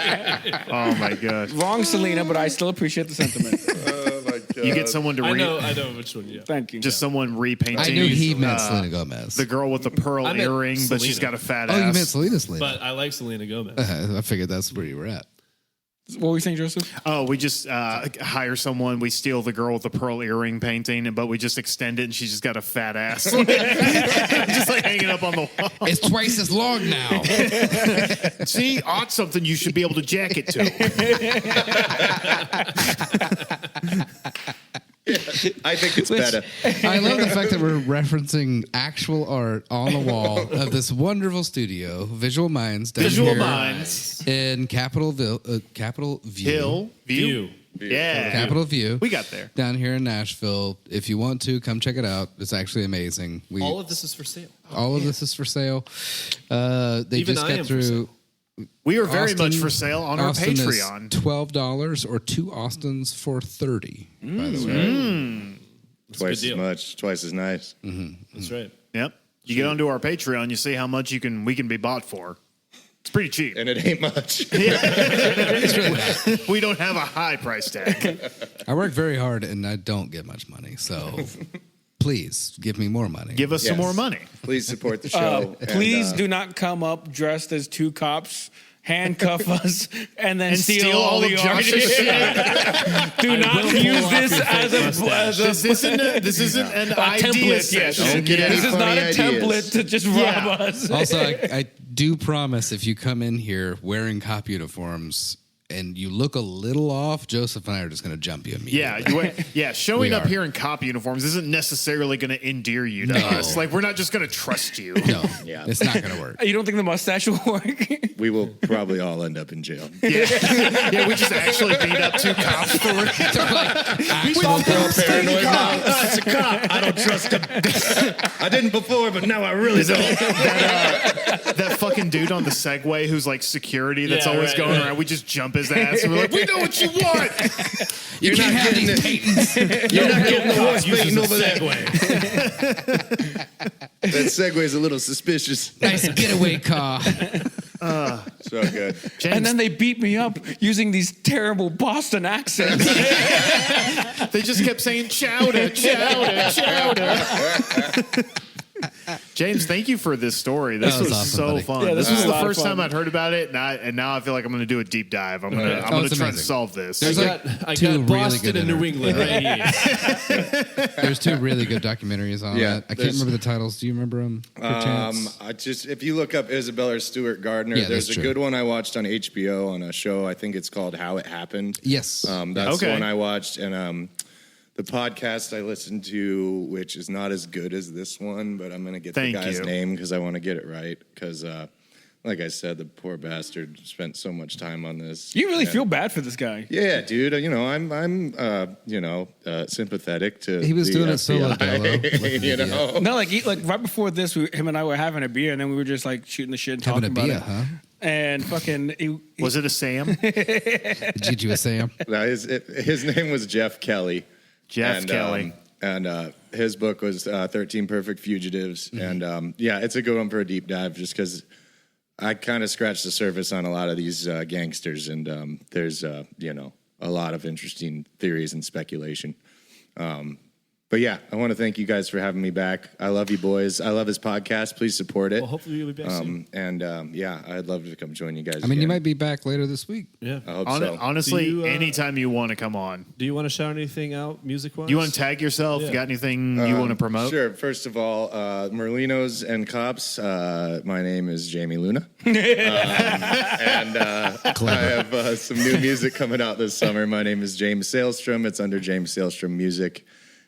Oh my god! Wrong Selena, but I still appreciate the sentiment. Oh my God. You get someone to I know which one. Yeah. Thank you. just someone repainting. I knew he meant Selena Gomez. the girl with the pearl I meant earring, but she's Selena. got a fat Oh, ass. you meant Selena. But I like Selena Gomez. I figured that's where you were at. What were you saying, Joseph? Oh, we just hire someone. We steal the girl with the pearl earring painting, but we just extend it, and she's just got a fat ass, just like hanging up on the wall. It's twice as long now. See, ought something you should be able to jack it to. I think it's better. I love the fact that we're referencing actual art on the wall of this wonderful studio, Visual Minds, down Visual here Minds, in Capitol View. Hill, View. Yeah, Capitol View. We got there. Down here in Nashville. If you want to, come check it out. It's actually amazing. All of this is for sale. All of this is for sale. They Even just I am got for through. We are very Austin- much for sale on our Austin is Patreon. $12 or 2 Austins for $30. By the way, Twice good as deal. much, twice as nice. That's right. Yep. You get onto our Patreon, you see how much we can be bought for. It's pretty cheap. And it ain't much. We don't have a high price tag. I work very hard and I don't get much money. So please give me more money. Give us some Yes. more money. Please support the show. Please And, do not come up dressed as 2 cops, handcuff us, and then And steal all the art. Josh's shit. Do not will use pull off this your fake as a mustache. This isn't an a idea template. Yes, session. Don't get any this is not funny a ideas. template to just rob us. Also, I do promise if you come in here wearing cop uniforms and you look a little off, Joseph and I are just going to jump you immediately. Showing We up are. here in cop uniforms isn't necessarily going to endear you to No. us. Like, we're not just going to trust you. No, Yeah. it's not going to work. You don't think the mustache will work? we will probably all end up in jail. Yeah, we just actually beat up 2 cops for it. Paranoid now. It's a cop. I don't trust him. I didn't before, but now I really don't. That fucking dude on the Segway who's like security that's Yeah, always right, going right. around. We just jump his ass and we're like, we know what you want. You can't have these patents. You're not getting the horse painting over there. Segway. That Segway's a little suspicious. Nice getaway car. So good. James, And then they beat me up using these terrible Boston accents. they just kept saying chowder, chowder, chowder. James, thank you for this story. This That was was awesome, so buddy. fun. Yeah, this this was was the a lot of first time fun. I'd heard about it, and now I feel like I'm going to do a deep dive. I'm going Oh, to it's try to amazing. solve this. There's I like two got really Boston good and New England right here. There's two really good documentaries on Yeah, it. I can't there's- remember the titles. Do you remember them? If you look up Isabella or Stewart Gardner, Yeah, there's that's a true. good one I watched on HBO on a show. I think it's called How It Happened. Yes. That's the Okay. one I watched, and the podcast I listened to, which is not as good as this one, but I'm going to get Thank the guy's you. name because I want to get it right. Because, like I said, the poor bastard spent so much time on this. You really And- feel bad for this guy. Yeah, dude. I'm sympathetic to. He was the doing it solo FBI, dolo with the you idiot. know. No, like right before this, him and I were having a beer, and then we were just like shooting the shit and Having talking a about beer, it. huh? And fucking, Was it a Sam? Did you a Sam? No, his name was Jeff Kelly. Jeff Kelly. And his book was 13 Perfect Fugitives. Mm-hmm. And yeah, it's a good one for a deep dive just because I kind of scratched the surface on a lot of these gangsters. And there's, a lot of interesting theories and speculation. But yeah, I want to thank you guys for having me back. I love you boys. I love his podcast. Please support it. Well, hopefully you'll be back soon. And yeah, I'd love to come join you guys. I mean, you again. might be back later this week. Yeah. I hope so. Honestly, Do you, anytime you want to come on. Do you want to shout anything out music-wise? You want to tag yourself? Yeah. Got anything you want to promote? Sure. First of all, Merlinos and Cops. My name is Jamie Luna, and I have some new music coming out this summer. My name is James Salestrom. It's under James Salestrom Music,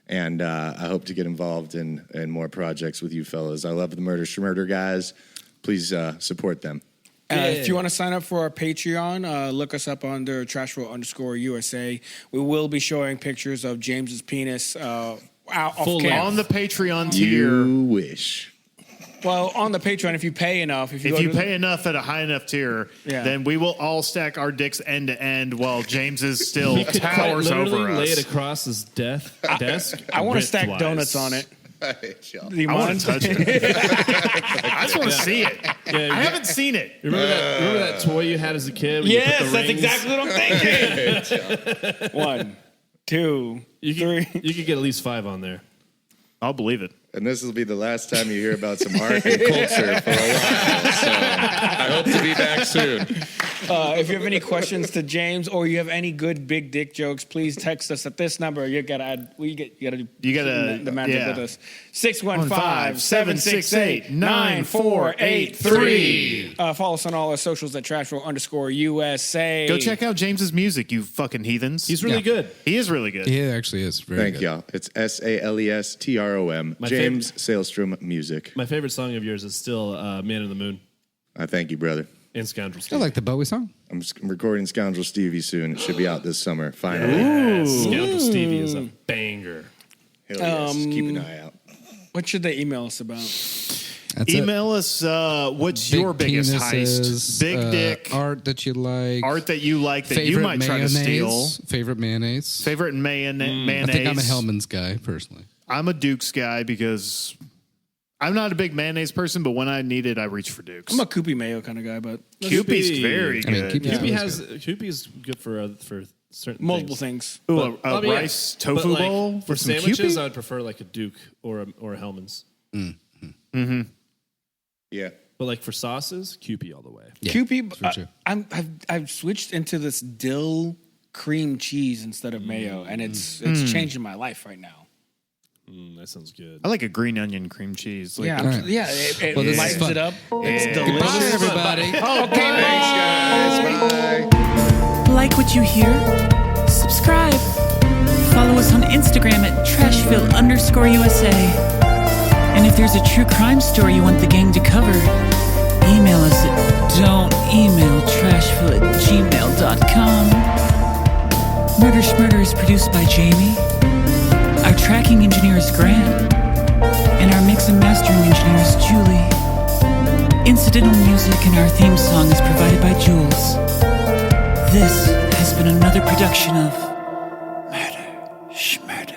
and I hope to get involved in more projects with you fellas. I love the Murder guys. Please support them. if you want to sign up for our Patreon, look us up under Trashville_USA. We will be showing pictures of James's penis out off Full camera. On the Patreon tier. You wish. Well, on the Patreon, if you pay enough, if you Pay enough at a high enough tier, Yeah. then we will all stack our dicks end to end while James is still He could quite towers literally over lay it us. across his desk. I want to stack width-wise. donuts on it. Do you I want mind? to touch it. I just want to see it. Yeah, I haven't seen it. Remember that toy you had as a kid? When you Yes, put the that's rings? exactly what I'm thinking. 1, 2, You 3. you could get at least 5 on there. I'll believe it. And this will be the last time you hear about some art and culture for a while. So I hope to be back soon. If you have any questions to James or you have any good big dick jokes, please text us at this number. You gotta do the magic yeah. with us. 615-768-9483. Follow us on all our socials at Trashville_USA. Go check out James's music, you fucking heathens. He's really good. He is really good. He actually is very Thank good. y'all. It's SALESTROM. My James Salestrom Music. My favorite song of yours is still Man in the Moon I thank you, brother. and Scoundrel I Steve. like the Bowie song. I'm recording Scoundrel Stevie soon. It should be out this summer, finally. Scoundrel Stevie is a banger. Hell yes. Keep an eye out. What should they email us about? That's it. Email us what's Big your biggest penises, heist? Big dick, art that you like, art that you like that favorite you might try to steal. mayonnaise, favorite mayonnaise. Favorite mayonnaise. I think I'm a Hellman's guy personally. I'm a Duke's guy because I'm not a big mayonnaise person, but when I need it, I reach for Duke's. I'm a Koopy Mayo kind of guy, but Kewpie's very I mean, good. Kewpie's Kewpie's good for certain multiple things. things. Ooh, a Yeah. rice But, tofu like, bowl for for some sandwiches. Kewpie? I would prefer like a Duke or a Hellman's. Yeah. But like for sauces, Kewpie all the way. Yeah, Kewpie, that's true. I've switched into this dill cream cheese instead of mayo, and it's changing my life right now. That sounds good. I like a green onion cream cheese. Like, Yeah, All right. it Well, this is lightens fun. it up. It's Bye, delicious. everybody. Thanks, guys. Bye. Like what you hear? Subscribe. Follow us on Instagram at Trashville_USA. And if there's a true crime story you want the gang to cover, email us at don'temailtrashville@gmail.com. Murder Schmurder is produced by Jamie. Our tracking engineer is Grant. And our mix and mastering engineer is Julie. Incidental music in our theme song is provided by Jules. This has been another production of Murder Schmurder.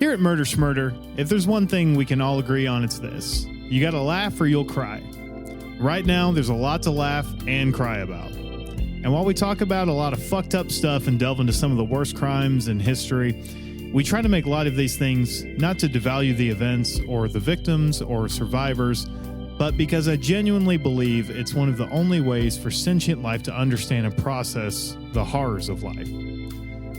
Here at Murder Schmurder, if there's one thing we can all agree on, it's this. You gotta laugh or you'll cry. Right now, there's a lot to laugh and cry about. And while we talk about a lot of fucked up stuff and delve into some of the worst crimes in history, we try to make a lot of these things not to devalue the events or the victims or survivors, but because I genuinely believe it's one of the only ways for sentient life to understand and process the horrors of life.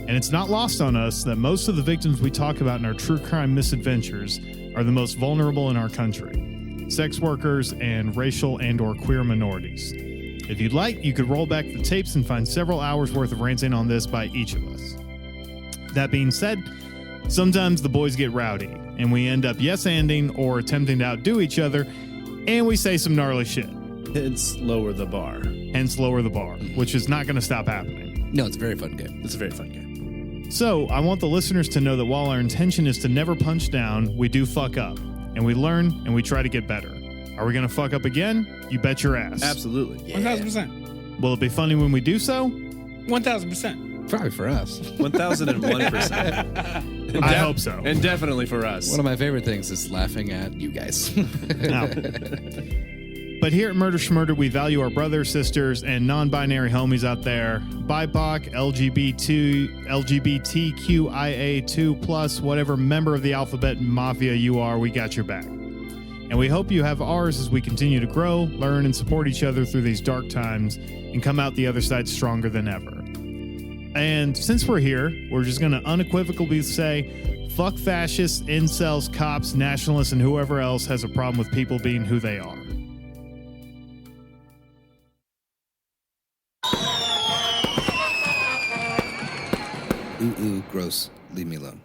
And it's not lost on us that most of the victims we talk about in our true crime misadventures are the most vulnerable in our country: sex workers and racial and or queer minorities. If you'd like, you could roll back the tapes and find several hours worth of ranting on this by each of us. That being said, sometimes the boys get rowdy and we end up yes-anding or attempting to outdo each other, and we say some gnarly shit. Hence, lower the bar. Which is not going to stop happening. No, it's a very fun game. It's a very fun game. So, I want the listeners to know that while our intention is to never punch down, we do fuck up. And we learn and we try to get better. Are we going to fuck up again? You bet your ass. Absolutely. 1,000%. Will it be funny when we do so? 1,000%. Probably for us. 1,001%. I hope so. And definitely for us. One of my favorite things is laughing at you guys. No. But here at Murder Schmurder, we value our brothers, sisters, and non-binary homies out there. BIPOC, LGBTQIA2+, whatever member of the alphabet mafia you are, we got your back. And we hope you have ours as we continue to grow, learn, and support each other through these dark times and come out the other side stronger than ever. And since we're here, we're just going to unequivocally say, fuck fascists, incels, cops, nationalists, and whoever else has a problem with people being who they are. Ooh, gross. Leave me alone.